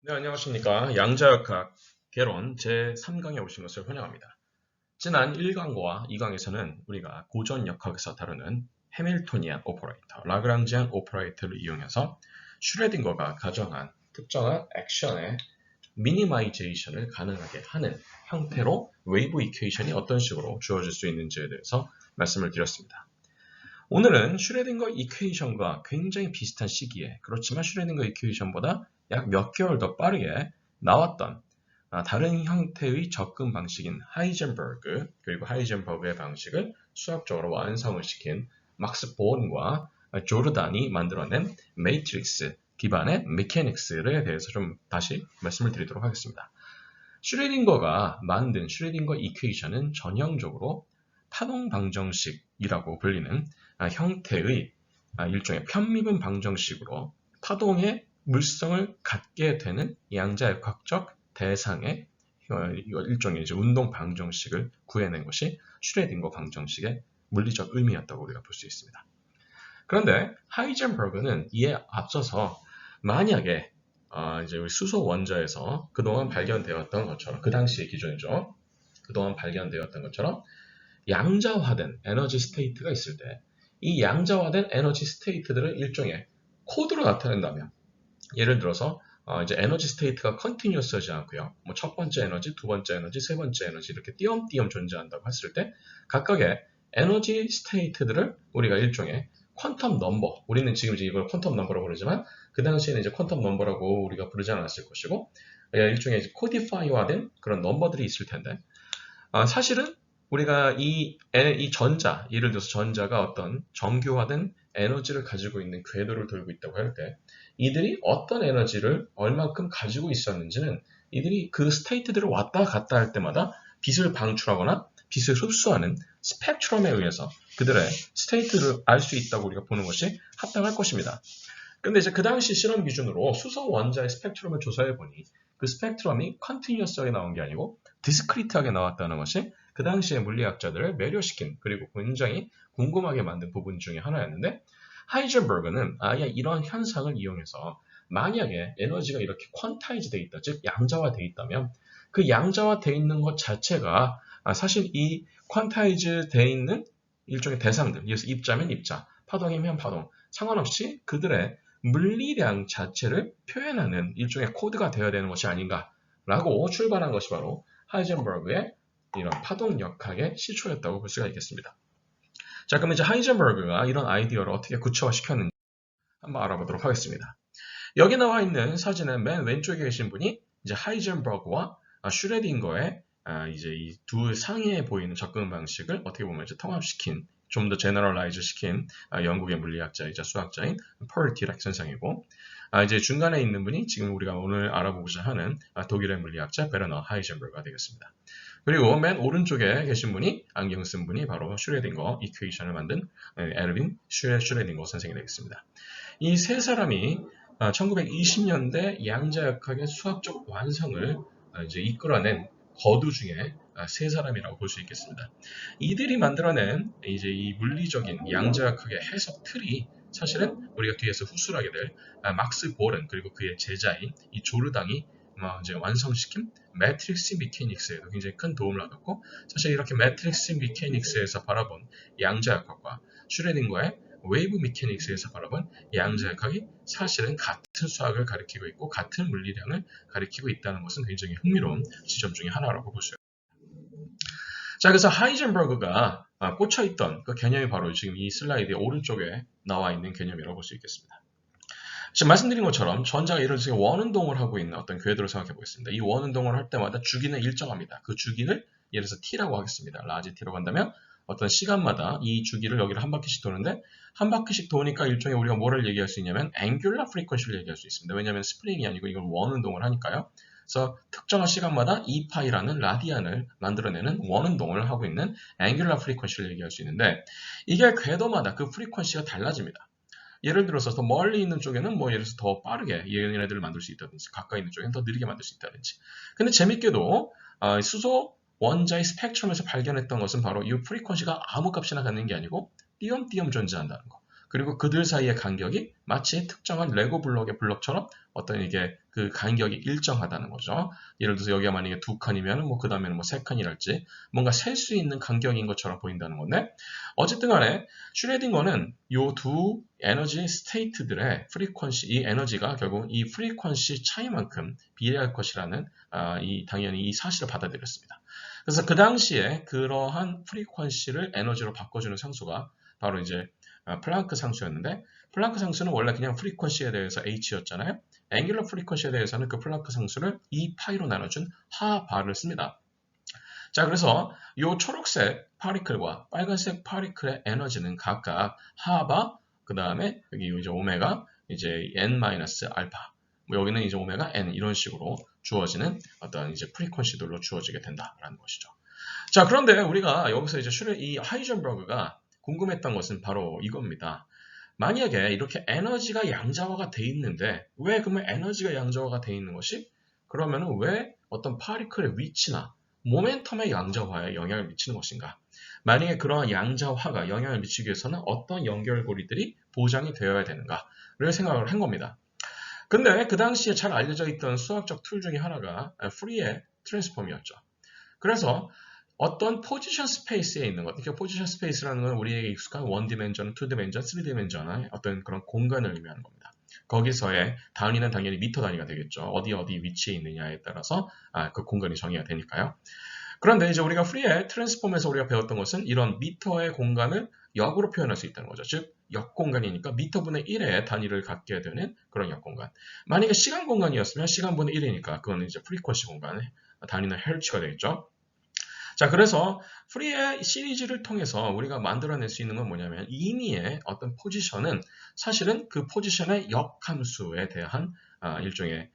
네, 안녕하십니까. 양자역학 개론 제3강에 오신 것을 환영합니다. 지난 1강과 2강에서는 우리가 고전역학에서 다루는 해밀토니안 오퍼레이터, 라그랑지안 오퍼레이터를 이용해서 슈레딩거가 가정한 특정한 액션의 미니마이제이션을 가능하게 하는 형태로 웨이브 이퀘이션이 어떤 식으로 주어질 수 있는지에 대해서 말씀을 드렸습니다. 오늘은 슈레딩거 이퀘이션과 굉장히 비슷한 시기에, 그렇지만 슈레딩거 이퀘이션보다 약 몇 개월 더 빠르게 나왔던 다른 형태의 접근 방식인 하이젠버그, 그리고 하이젠버그의 방식을 수학적으로 완성을 시킨 막스 보온과 조르단이 만들어낸 매트릭스 기반의 메케닉스에 대해서 좀 다시 말씀을 드리도록 하겠습니다. 슈레딩거가 만든 슈레딩거 이퀘이션은 전형적으로 파동 방정식이라고 불리는 형태의 일종의 편미분 방정식으로 파동의 물성을 갖게 되는 양자역학적 대상의 일종의 이제 운동 방정식을 구해낸 것이 슈레딩거 방정식의 물리적 의미였다고 우리가 볼 수 있습니다. 그런데 하이젠버그는 이에 앞서서 만약에 이제 우리 수소 원자에서 그동안 발견되었던 것처럼, 그 당시의 기준이죠. 그동안 발견되었던 것처럼 양자화된 에너지 스테이트가 있을 때 이 양자화된 에너지 스테이트들을 일종의 코드로 나타낸다면, 예를 들어서 이제 에너지 스테이트가 컨티뉴어스하지 않고요. 뭐 첫 번째 에너지, 두 번째 에너지, 세 번째 에너지 이렇게 띄엄띄엄 존재한다고 했을 때 각각의 에너지 스테이트들을 우리가 일종의 퀀텀 넘버, 우리는 지금 이제 이걸 퀀텀 넘버라고 부르지만 그 당시에는 이제 쿼텀 넘버라고 우리가 부르지 않았을 것이고, 일종의 이제 코디파이화된 그런 넘버들이 있을 텐데, 사실은 우리가 이 전자, 예를 들어서 전자가 어떤 정교화된 에너지를 가지고 있는 궤도를 돌고 있다고 할 때, 이들이 어떤 에너지를 얼만큼 가지고 있었는지는 이들이 그 스테이트들을 왔다 갔다 할 때마다 빛을 방출하거나 빛을 흡수하는 스펙트럼에 의해서 그들의 스테이트를 알 수 있다고 우리가 보는 것이 합당할 것입니다. 근데 이제 그 당시 실험 기준으로 수소 원자의 스펙트럼을 조사해 보니 그 스펙트럼이 컨티뉴어스하게 나온 게 아니고 디스크리트하게 나왔다는 것이 그 당시의 물리학자들을 매료시킨, 그리고 굉장히 궁금하게 만든 부분 중에 하나였는데, 하이젠버그는 아예 이런 현상을 이용해서 만약에 에너지가 이렇게 퀀타이즈 돼 있다, 즉 양자화돼 있다면 그 양자화돼 있는 것 자체가 사실 이 퀀타이즈 돼 있는 일종의 대상들, 그래서 입자면 입자, 파동이면 파동, 상관없이 그들의 물리량 자체를 표현하는 일종의 코드가 되어야 되는 것이 아닌가라고 출발한 것이 바로 하이젠버그의 이런 파동역학의 시초였다고 볼 수가 있겠습니다. 자, 그럼 이제 하이젠버그가 이런 아이디어를 어떻게 구체화시켰는지 한번 알아보도록 하겠습니다. 여기 나와 있는 사진은 맨 왼쪽에 계신 분이 이제 하이젠버그와 슈레딩거의 이제 이 두 상위에 보이는 접근 방식을 어떻게 보면 이제 통합시킨, 좀 더 제너럴라이즈 시킨 영국의 물리학자이자 수학자인 펄 디락 선생이고, 이제 중간에 있는 분이 지금 우리가 오늘 알아보고자 하는 독일의 물리학자 베르너 하이젠버그가 되겠습니다. 그리고 맨 오른쪽에 계신 분이, 안경 쓴 분이 바로 슈레딩거 이퀘이션을 만든 에르빈 슈레딩거 선생이 되겠습니다. 이 세 사람이 1920년대 양자역학의 수학적 완성을 이제 이끌어낸 거두 중에 세 사람이라고 볼 수 있겠습니다. 이들이 만들어낸 이제 이 물리적인 양자역학의 해석 틀이 사실은 우리가 뒤에서 후술하게 될 막스 보른, 그리고 그의 제자인 이 조르당이 이제 완성시킨 매트릭스 미케닉스에도 굉장히 큰 도움을 얻었고, 사실 이렇게 매트릭스 미케닉스에서 바라본 양자역학과 슈레딩거의 웨이브 미케닉스에서 바라본 양자역학이 사실은 같은 수학을 가리키고 있고 같은 물리량을 가리키고 있다는 것은 굉장히 흥미로운 지점 중에 하나라고 볼 수 있습니다. 자, 그래서 하이젠버그가 꽂혀있던 그 개념이 바로 지금 이 슬라이드의 오른쪽에 나와 있는 개념이라고 볼 수 있겠습니다. 지금 말씀드린 것처럼 전자가 예를 들어서 원운동을 하고 있는 어떤 궤도를 생각해 보겠습니다. 이 원운동을 할 때마다 주기는 일정합니다. 그 주기를 예를 들어서 t라고 하겠습니다. 라지 t라고 한다면 어떤 시간마다 이 주기를 여기를 한 바퀴씩 도는데, 한 바퀴씩 도니까 일종의 우리가 뭐를 얘기할 수 있냐면 앵귤러 프리퀀시를 얘기할 수 있습니다. 왜냐하면 스프링이 아니고 이건 원운동을 하니까요. 그래서 특정한 시간마다 2파이라는 라디안을 만들어내는 원운동을 하고 있는 앵귤러 프리퀀시를 얘기할 수 있는데, 이게 궤도마다 그 프리퀀시가 달라집니다. 예를 들어서 더 멀리 있는 쪽에는 뭐 예를 들어서 더 빠르게 얘네들을 만들 수 있다든지, 가까이 있는 쪽에는 더 느리게 만들 수 있다든지. 근데 재밌게도 수소 원자의 스펙트럼에서 발견했던 것은 바로 이 프리퀀시가 아무 값이나 갖는 게 아니고 띄엄띄엄 존재한다는 거. 그리고 그들 사이의 간격이 마치 특정한 레고 블록의 블록처럼 어떤 이게 그 간격이 일정하다는 거죠. 예를 들어서 여기가 만약에 두 칸이면 뭐 그 다음에는 뭐 세 칸이랄지 뭔가 셀 수 있는 간격인 것처럼 보인다는 건데 어쨌든 간에 슈레딩거는 요 두 에너지 스테이트들의 프리퀀시, 이 에너지가 결국 이 프리퀀시 차이만큼 비례할 것이라는 당연히 이 사실을 받아들였습니다. 그래서 그 당시에 그러한 프리퀀시를 에너지로 바꿔주는 상수가 바로 이제 플랑크 상수였는데 플랑크 상수는 원래 그냥 프리퀀시에 대해서 h였잖아요. 앵귤러 프리퀀시에 대해서는 그 플랑크 상수를 2파이로 나눠준 하바를 씁니다. 자, 그래서 이 초록색 파리클과 빨간색 파리클의 에너지는 각각 하바, 그 다음에 여기 이제 오메가, 이제 n-알파, 뭐 여기는 이제 오메가 n 이런 식으로 주어지는 어떤 이제 프리퀀시들로 주어지게 된다라는 것이죠. 자, 그런데 우리가 여기서 이제 이 하이젠버그가 궁금했던 것은 바로 이겁니다. 만약에 이렇게 에너지가 양자화가 돼 있는데 왜 그러면 에너지가 양자화가 돼 있는 것이 그러면은 왜 어떤 파리클의 위치나 모멘텀의 양자화에 영향을 미치는 것인가? 만약에 그러한 양자화가 영향을 미치기 위해서는 어떤 연결고리들이 보장이 되어야 되는가를 생각을 한 겁니다. 근데 그 당시에 잘 알려져 있던 수학적 툴 중에 하나가 프리의 트랜스폼이었죠. 그래서 어떤 포지션 스페이스에 있는 것, 그러니까 포지션 스페이스라는 건 우리에게 익숙한 원 디멘전, 투 디멘전, 쓰리 디멘전의 어떤 그런 공간을 의미하는 겁니다. 거기서의 단위는 당연히 미터 단위가 되겠죠. 어디 위치에 있느냐에 따라서 그 공간이 정의가 되니까요. 그런데 이제 우리가 프리의 트랜스폼에서 우리가 배웠던 것은 이런 미터의 공간을 역으로 표현할 수 있다는 거죠. 즉, 역 공간이니까 미터분의 1의 단위를 갖게 되는 그런 역 공간. 만약에 시간 공간이었으면 시간분의 1이니까 그거는 이제 프리퀀시 공간의 단위는 헬츠가 되겠죠. 자, 그래서 프리의 시리즈를 통해서 우리가 만들어낼 수 있는 건 뭐냐면 이미의 어떤 포지션은 사실은 그 포지션의 역함수에 대한 일종의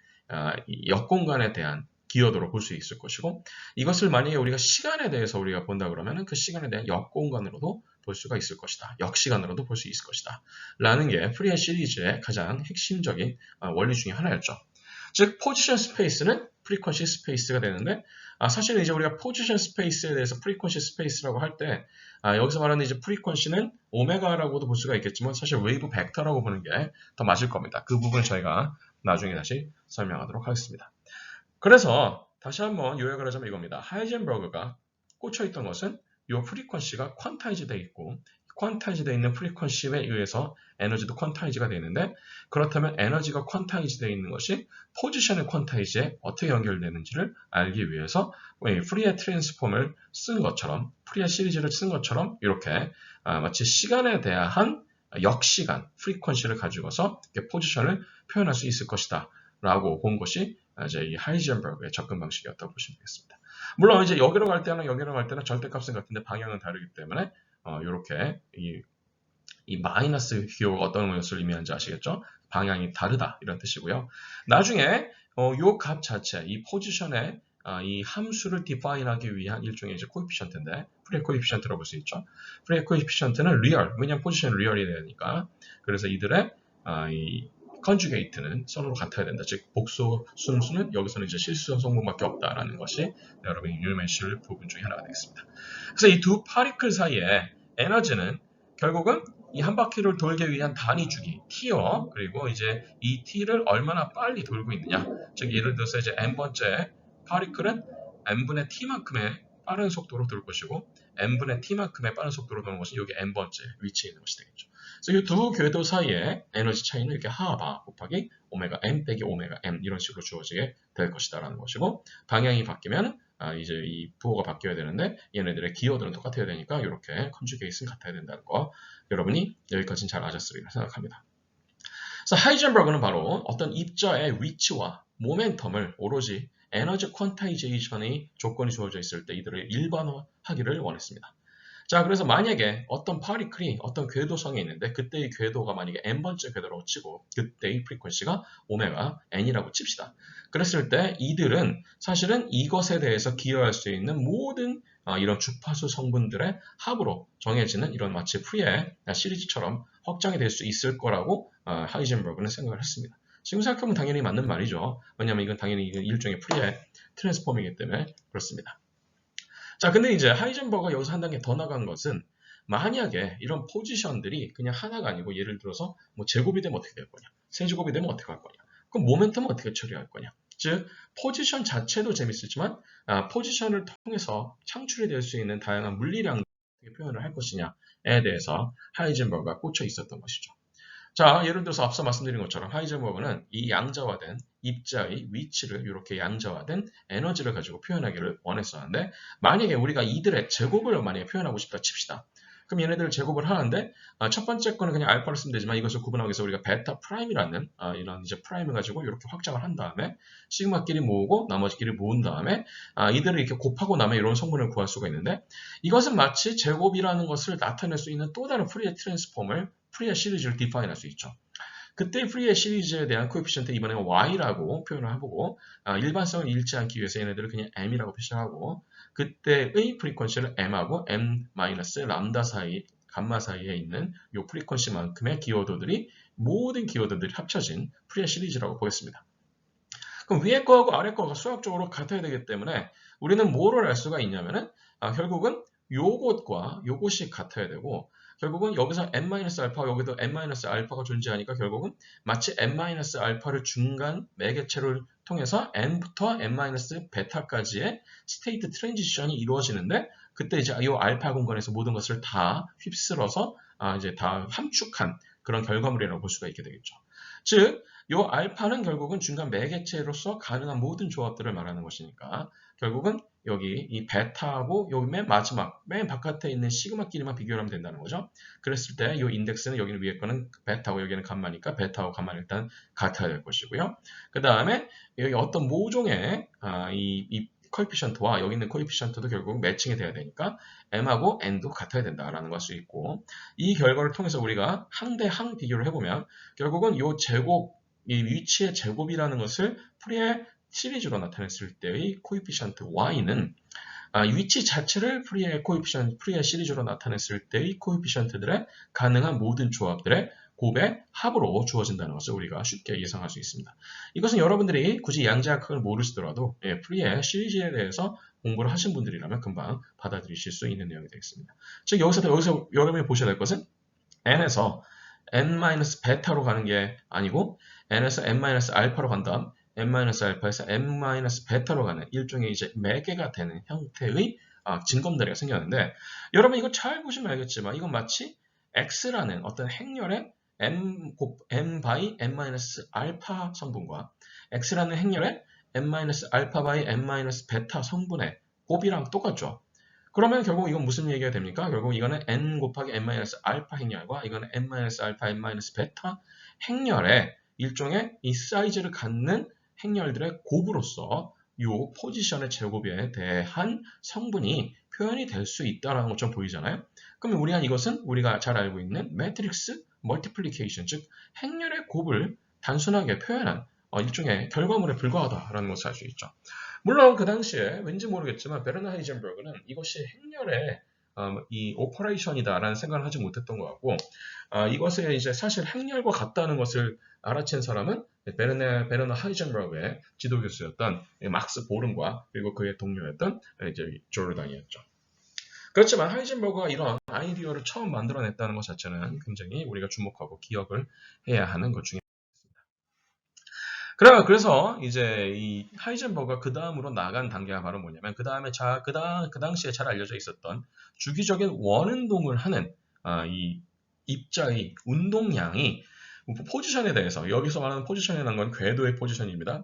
역공간에 대한 기여도로 볼 수 있을 것이고 이것을 만약에 우리가 시간에 대해서 우리가 본다 그러면 그 시간에 대한 역공간으로도 볼 수가 있을 것이다. 역시간으로도 볼 수 있을 것이다. 라는 게 프리의 시리즈의 가장 핵심적인 원리 중에 하나였죠. 즉 포지션 스페이스는 프리퀀시 스페이스가 되는데 사실은 이제 우리가 포지션 스페이스에 대해서 프리퀀시 스페이스라고 할 때 여기서 말하는 이제 프리퀀시는 오메가라고도 볼 수가 있겠지만 사실 웨이브 벡터라고 보는 게 더 맞을 겁니다. 그 부분 저희가 나중에 다시 설명하도록 하겠습니다. 그래서 다시 한번 요약을 하자면 이겁니다. 하이젠버그가 꽂혀있던 것은 이 프리퀀시가 퀀타이즈 되어 있고 퀀타이즈 되어 있는 프리퀀시에 의해서 에너지도 퀀타이즈가 되어 있는데 그렇다면 에너지가 퀀타이즈 되어 있는 것이 포지션의 퀀타이즈에 어떻게 연결되는지를 알기 위해서 프리의 트랜스폼을 쓴 것처럼 프리의 시리즈를 쓴 것처럼 이렇게 마치 시간에 대한 역시간, 프리퀀시를 가지고서 포지션을 표현할 수 있을 것이다 라고 본 것이 이제 이 하이젠버그의 접근 방식이었다고 보시면 되겠습니다. 물론 이제 여기로 갈 때는 절대값은 같은데 방향은 다르기 때문에 이렇게 이 마이너스 기호가 어떤 것을 의미하는지 아시겠죠? 방향이 다르다 이런 뜻이고요. 나중에 이 값 자체, 이 포지션의 이 함수를 디파인하기 위한 일종의 이제 코에피션트인데 프리의 코에피션트라고 볼 수 있죠. 프리의 코에피션트는 리얼, 왜냐하면 포지션은 리얼이 되니까. 그래서 이들의 이 컨주게이트는 서로 같아야 된다. 즉 복수 순수는 여기서는 이제 실수성 성분밖에 없다라는 것이 여러분이 유념하실 부분 중에 하나가 되겠습니다. 그래서 이 두 파리클 사이에 에너지는 결국은 이 한 바퀴를 돌기 위한 단위 주기 t요. 그리고 이제 이 t를 얼마나 빨리 돌고 있느냐. 즉 예를 들어서 이제 n번째 파리클은 n분의 t만큼의 빠른 속도로 돌 것이고 n분의 t만큼의 빠른 속도로 도는 것이 여기 n번째 위치에 있는 것이 되겠죠. 그래서 이 두 궤도 사이의 에너지 차이는 이렇게 하바 곱하기 오메가 m 빼기 오메가 m 이런 식으로 주어지게 될 것이다라는 것이고 방향이 바뀌면 이제 이 부호가 바뀌어야 되는데 얘네들의 기호들은 똑같아야 되니까 이렇게 컨주게이트는 같아야 된다는 거 여러분이 여기까지는 잘 아셨으리라 생각합니다. 그래서 하이젠버그는 바로 어떤 입자의 위치와 모멘텀을 오로지 에너지 퀀타이제이션의 조건이 주어져 있을 때 이들을 일반화하기를 원했습니다. 자, 그래서 만약에 어떤 파리클이 어떤 궤도성에 있는데 그때의 궤도가 만약에 n번째 궤도라고 치고 그때의 프리퀀시가 오메가 n이라고 칩시다. 그랬을 때 이들은 사실은 이것에 대해서 기여할 수 있는 모든 이런 주파수 성분들의 합으로 정해지는 이런 마치 프리의 시리즈처럼 확장이 될 수 있을 거라고 하이젠버그는 생각을 했습니다. 지금 생각하면 당연히 맞는 말이죠. 왜냐하면 이건 당연히 일종의 프리의 트랜스폼이기 때문에 그렇습니다. 자, 근데 이제 하이젠버그가 여기서 한 단계 더 나간 것은 만약에 이런 포지션들이 그냥 하나가 아니고 예를 들어서 뭐 제곱이 되면 어떻게 될 거냐, 세제곱이 되면 어떻게 할 거냐, 그럼 모멘텀은 어떻게 처리할 거냐. 즉 포지션 자체도 재밌었지만 포지션을 통해서 창출이 될 수 있는 다양한 물리량을 어떻게 표현을 할 것이냐에 대해서 하이젠버그가 꽂혀 있었던 것이죠. 자, 예를 들어서 앞서 말씀드린 것처럼 하이젠버그는 이 양자화된 입자의 위치를 이렇게 양자화된 에너지를 가지고 표현하기를 원했었는데, 만약에 우리가 이들의 제곱을 만약에 표현하고 싶다 칩시다. 그럼 얘네들을 제곱을 하는데 첫 번째 거는 그냥 알파를 쓰면 되지만 이것을 구분하기 위해서 우리가 베타 프라임이라는 이런 이제 프라임을 가지고 이렇게 확장을 한 다음에 시그마끼리 모으고 나머지끼리 모은 다음에 이들을 이렇게 곱하고 나면 이런 성분을 구할 수가 있는데, 이것은 마치 제곱이라는 것을 나타낼 수 있는 또 다른 프리의 트랜스폼을 프리의 시리즈를 디파인할 수 있죠. 그때 프리의 시리즈에 대한 코에피션트 이번에는 y라고 표현을 해보고 일반성을 잃지 않기 위해서 얘네들을 그냥 m이라고 표시하고, 그때의 프리퀀시를 m하고 m-람다 사이, 감마 사이에 있는 이 프리퀀시만큼의 기어도들이 모든 기어도들이 합쳐진 프리의 시리즈라고 보겠습니다. 그럼 위에 거하고 아래 거가 수학적으로 같아야 되기 때문에 우리는 뭐를 알 수가 있냐면은 결국은 요것과 요것이 같아야 되고, 결국은 여기서 n-알파, 여기도 n-알파가 존재하니까 결국은 마치 n-알파를 중간 매개체를 통해서 n부터 n-베타까지의 스테이트 트랜지션이 이루어지는데, 그때 이제 이 알파 공간에서 모든 것을 다 휩쓸어서 이제 다 함축한 그런 결과물이라고 볼 수가 있게 되겠죠. 즉, 이 알파는 결국은 중간 매개체로서 가능한 모든 조합들을 말하는 것이니까 결국은 여기 이 베타하고 여기 맨 마지막 맨 바깥에 있는 시그마끼리만 비교를 하면 된다는 거죠. 그랬을 때 이 인덱스는 여기는 위에 거는 베타고 여기는 감마니까 베타하고 감마는 일단 같아야 될 것이고요. 그 다음에 여기 어떤 모종의 이 코에피션트와 여기 있는 코에피션트도 결국 매칭이 돼야 되니까 m하고 n도 같아야 된다라는 걸 수 있고, 이 결과를 통해서 우리가 항 대 항 비교를 해보면 결국은 이 제곱, 이 위치의 제곱이라는 것을 프리의 시리즈로 나타냈을 때의 코에피션트 y는 위치 자체를 프리의 시리즈로 나타냈을 때의 코에피션트들의 가능한 모든 조합들의 곱의 합으로 주어진다는 것을 우리가 쉽게 예상할 수 있습니다. 이것은 여러분들이 굳이 양자역학을 모르시더라도 프리의 시리즈에 대해서 공부를 하신 분들이라면 금방 받아들이실 수 있는 내용이 되겠습니다. 즉 여기서 여러분이 보셔야 될 것은 n에서 n-베타로 가는 게 아니고 n에서 n-알파로 간 다음 n-알파에서 n-베타로 가는 일종의 이제 매개가 되는 형태의 진검다리가 생겼는데, 여러분 이거 잘 보시면 알겠지만 이건 마치 x라는 어떤 행렬의 m by n-알파 성분과 x라는 행렬의 n-알파 by n-베타 성분의 곱이랑 똑같죠. 그러면 결국 이건 무슨 얘기가 됩니까? 결국 이거는 n 곱하기 n-알파 행렬과 이거는 n-알파 n-베타 행렬의 일종의 이 사이즈를 갖는 행렬들의 곱으로서 이 포지션의 제곱에 대한 성분이 표현이 될 수 있다는 것처럼 보이잖아요. 그러면 우리가 이것은 우리가 잘 알고 있는 매트릭스 멀티플리케이션, 즉 행렬의 곱을 단순하게 표현한 일종의 결과물에 불과하다라는 것을 알 수 있죠. 물론 그 당시에 왠지 모르겠지만 베르너 하이젠버그는 이것이 행렬의 이 오퍼레이션이다라는 생각을 하지 못했던 것 같고, 이것에 이제 사실 행렬과 같다는 것을 알아챈 사람은 베르너 하이젠버그의 지도교수였던 막스 보름과 그리고 그의 동료였던 이제 조르단이었죠. 그렇지만 하이젠버그가 이런 아이디어를 처음 만들어냈다는 것 자체는 굉장히 우리가 주목하고 기억을 해야 하는 것 중에 그래서 이제 이 하이젠버그가 그 다음으로 나간 단계가 바로 뭐냐면 그 당시에 잘 알려져 있었던 주기적인 원운동을 하는 이 입자의 운동량이 포지션에 대해서, 여기서 말하는 포지션이라는 건 궤도의 포지션입니다.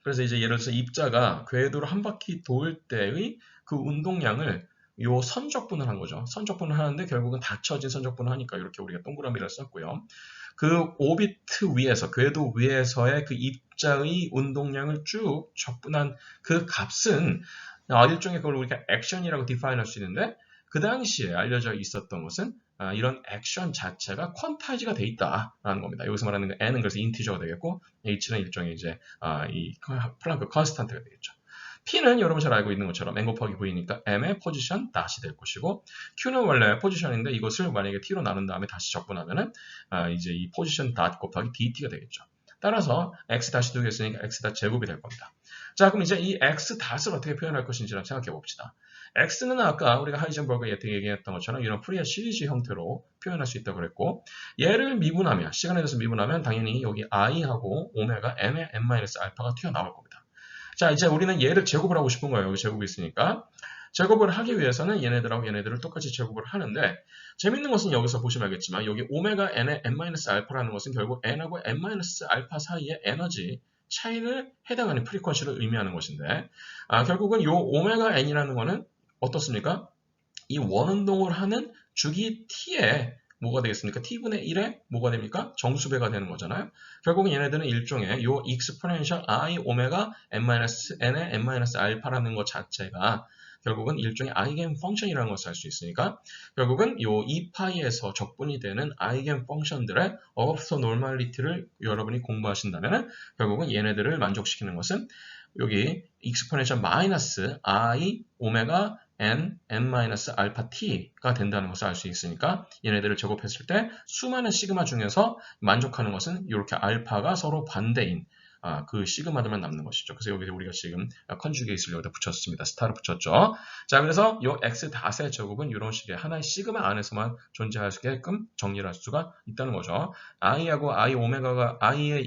그래서 이제 예를 들어서 입자가 궤도를 한 바퀴 돌 때의 그 운동량을 요 선적분을 한 거죠. 선적분을 하는데 결국은 닫혀진 선적분을 하니까 이렇게 우리가 동그라미를 썼고요. 그 오비트 위에서, 궤도 위에서의 그 입자의 운동량을 쭉 적분한 그 값은 일종의 그걸 우리가 액션이라고 디파인할 수 있는데, 그 당시에 알려져 있었던 것은 이런 액션 자체가 퀀타이즈가 돼 있다라는 겁니다. 여기서 말하는 n은 그래서 인티저가 되겠고 h는 일종의 이제 이 플랑크 컨스탄트가 되겠죠. P는 여러분 잘 알고 있는 것처럼 n 곱하기 v니까 m의 포지션 다시 될 것이고, Q는 원래 포지션인데 이것을 만약에 t로 나눈 다음에 다시 적분하면은 이제 이 포지션 닷 곱하기 dt가 되겠죠. 따라서 x 다시 두개 있으니까 x 닷 제곱이 될 겁니다. 자, 그럼 이제 이 x 닷을 어떻게 표현할 것인지 생각해 봅시다. x는 아까 우리가 하이젠버그 얘기했던 것처럼 이런 푸리어 시리즈 형태로 표현할 수 있다고 그랬고 얘를 미분하면 시간에 대해서 미분하면 당연히 여기 i하고 오메가 n의 n-알파가 튀어나올 겁니다. 자, 이제 우리는 얘를 제곱을 하고 싶은 거예요. 여기 제곱이 있으니까. 제곱을 하기 위해서는 얘네들하고 얘네들을 똑같이 제곱을 하는데 재밌는 것은 여기서 보시면 알겠지만 여기 오메가 n의 n-알파라는 것은 결국 n하고 n-알파 사이의 에너지 차이를 해당하는 프리퀀시를 의미하는 것인데 결국은 이 오메가 n이라는 거는 어떻습니까? 이 원운동을 하는 주기 t에 뭐가 되겠습니까? t분의 1에 뭐가 됩니까? 정수배가 되는 거잖아요. 결국은 얘네들은 일종의 요 exponential i 오메가 n-n의 n-알파라는 것 자체가 결국은 일종의 아이겐 펑션이라는 것을 알 수 있으니까 결국은 요 2파이에서 적분이 되는 아이겐 펑션들의 orthonormality를 여러분이 공부하신다면 결국은 얘네들을 만족시키는 것은 여기 exponential 마이너스 i 오메가 n-알파 t가 된다는 것을 알 수 있으니까 얘네들을 제곱했을 때 수많은 시그마 중에서 만족하는 것은 이렇게 알파가 서로 반대인 그 시그마들만 남는 것이죠. 그래서 여기서 우리가 지금 컨주게이트를 여기다 붙였습니다. 스타를 붙였죠. 자, 그래서 이 x 닷의 제곱은 이런 식의 하나의 시그마 안에서만 존재할 수 있게끔 정리를 할 수가 있다는 거죠. i하고 i 오메가가 i의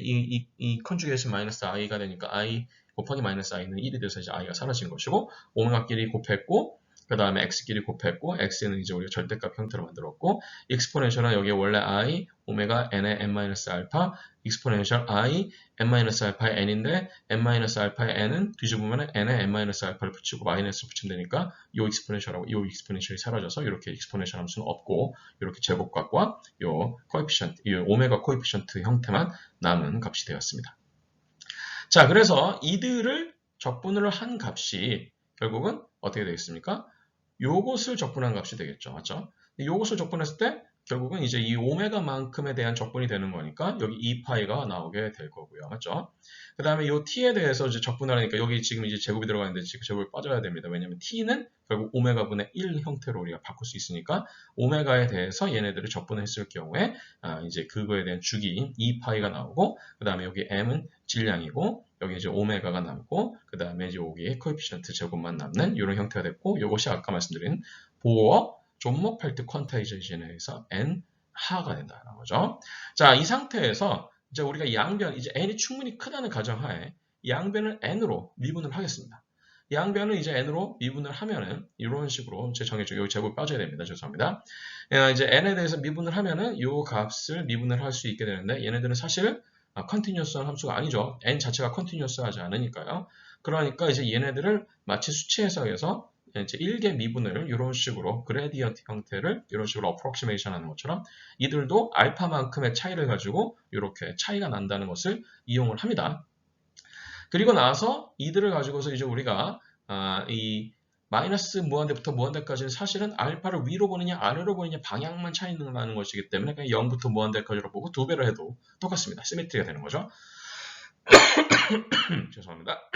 이 컨주게이트 마이너스 i가 되니까 i 곱하기 마이너스 i는 1이 돼서 이제 i가 사라진 것이고 오메가끼리 곱했고 그 다음에 x끼리 곱했고 x는 이제 우리가 절대값 형태로 만들었고 익스포넨셜은 여기에 원래 i 오메가 n의 n-알파 익스포넨셜 i n-알파의 n인데 n-알파의 n은 뒤집으면 n의 n-알파를 붙이고 마이너스 붙이면 되니까 이 익스포넨셜하고 이 익스포넨셜이 사라져서 이렇게 익스포넨셜 함수는 없고 이렇게 제곱값과 이 코에피션트, 이 오메가 코에피션트 형태만 남은 값이 되었습니다. 자, 그래서 이들을 적분을 한 값이 결국은 어떻게 되겠습니까? 요것을 적분한 값이 되겠죠. 맞죠? 요것을 적분했을 때 결국은 이제 이 오메가만큼에 대한 적분이 되는 거니까 여기 2파이가 나오게 될 거고요. 맞죠? 그 다음에 요 t에 대해서 이제 적분하니까 여기 지금 이제 제곱이 들어가는데 지금 제곱이 빠져야 됩니다. 왜냐면 t는 결국 오메가분의 1 형태로 우리가 바꿀 수 있으니까 오메가에 대해서 얘네들을 적분했을 경우에 이제 그거에 대한 주기인 2파이가 나오고 그 다음에 여기 m은 질량이고 여기 이제 오메가가 남고 그 다음에 이제 여기 코에피션트 제곱만 남는 이런 형태가 됐고 이것이 아까 말씀드린 보어 존머 펠트 퀀타이제이션에 의해서 n 하가 된다는 거죠. 자, 이 상태에서 이제 우리가 양변 이제 n이 충분히 크다는 가정하에 양변을 n으로 미분을 하겠습니다. 양변을 이제 n으로 미분을 하면은 이런 식으로 제 정해져 여기 제곱이 빠져야 됩니다. 죄송합니다. 이제 n에 대해서 미분을 하면은 이 값을 미분을 할 수 있게 되는데 얘네들은 사실 컨티뉴어스한 함수가 아니죠. n 자체가 컨티뉴어스하지 않으니까요. 그러니까 이제 얘네들을 마치 수치 해석에서 이제 1개 미분을 이런 식으로 그레디언트 형태를 이런 식으로 어프록시메이션 하는 것처럼 이들도 알파만큼의 차이를 가지고 이렇게 차이가 난다는 것을 이용을 합니다. 그리고 나서 이들을 가지고서 이제 우리가 이 마이너스 무한대부터 무한대까지는 사실은 알파를 위로 보느냐 아래로 보느냐 방향만 차이 나는 것이기 때문에 그냥 0부터 무한대까지로 보고 2배를 해도 똑같습니다. 시메트리가 되는 거죠. 죄송합니다.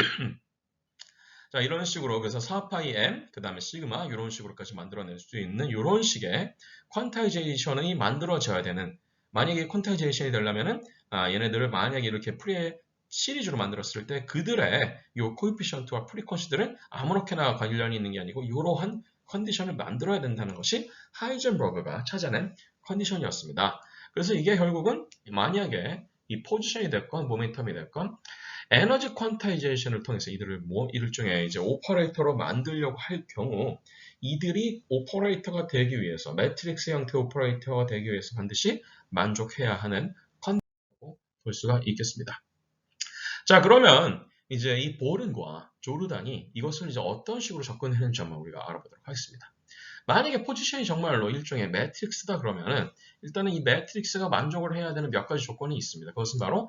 자, 이런 식으로 그래서 4파이 m 그 다음에 시그마 이런 식으로까지 만들어낼 수 있는 이런 식의 퀀타이제이션이 만들어져야 되는 만약에 퀀타이제이션이 되려면은 얘네들을 만약에 이렇게 프리에 시리즈로 만들었을 때 그들의 이 코에피션트와 프리퀀시들은 아무렇게나 관련이 있는 게 아니고 이러한 컨디션을 만들어야 된다는 것이 하이젠버그가 찾아낸 컨디션이었습니다. 그래서 이게 결국은 만약에 이 포지션이 됐건 모멘텀이 됐건 에너지 퀀타이제이션을 통해서 이들을 일종의 이제 오퍼레이터로 만들려고 할 경우 이들이 오퍼레이터가 되기 위해서 매트릭스 형태 오퍼레이터가 되기 위해서 반드시 만족해야 하는 컨디션이라고 볼 수가 있겠습니다. 자, 그러면 이제 이 보른과 조르단이 이것을 이제 어떤 식으로 접근했는지 한번 우리가 알아보도록 하겠습니다. 만약에 포지션이 정말로 일종의 매트릭스다 그러면은 일단은 이 매트릭스가 만족을 해야 되는 몇 가지 조건이 있습니다. 그것은 바로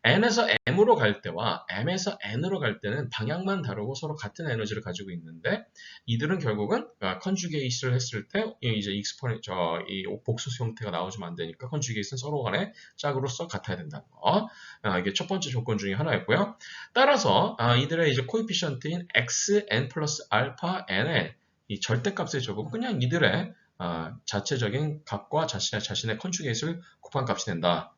n에서 m으로 갈 때와 m에서 n으로 갈 때는 방향만 다르고 서로 같은 에너지를 가지고 있는데 이들은 결국은 컨주게이션을 했을 때 이제 이 복수 형태가 나오지면 안 되니까 컨주게이션 서로 간에 짝으로서 같아야 된다는 거. 이게 첫 번째 조건 중에 하나였고요. 따라서 이들의 이제 코에피션트인 x n 플러스 알파 n의 이 절대값의 제곱은 그냥 이들의 자체적인 값과 자신의 컨주게이트를 곱한 값이 된다.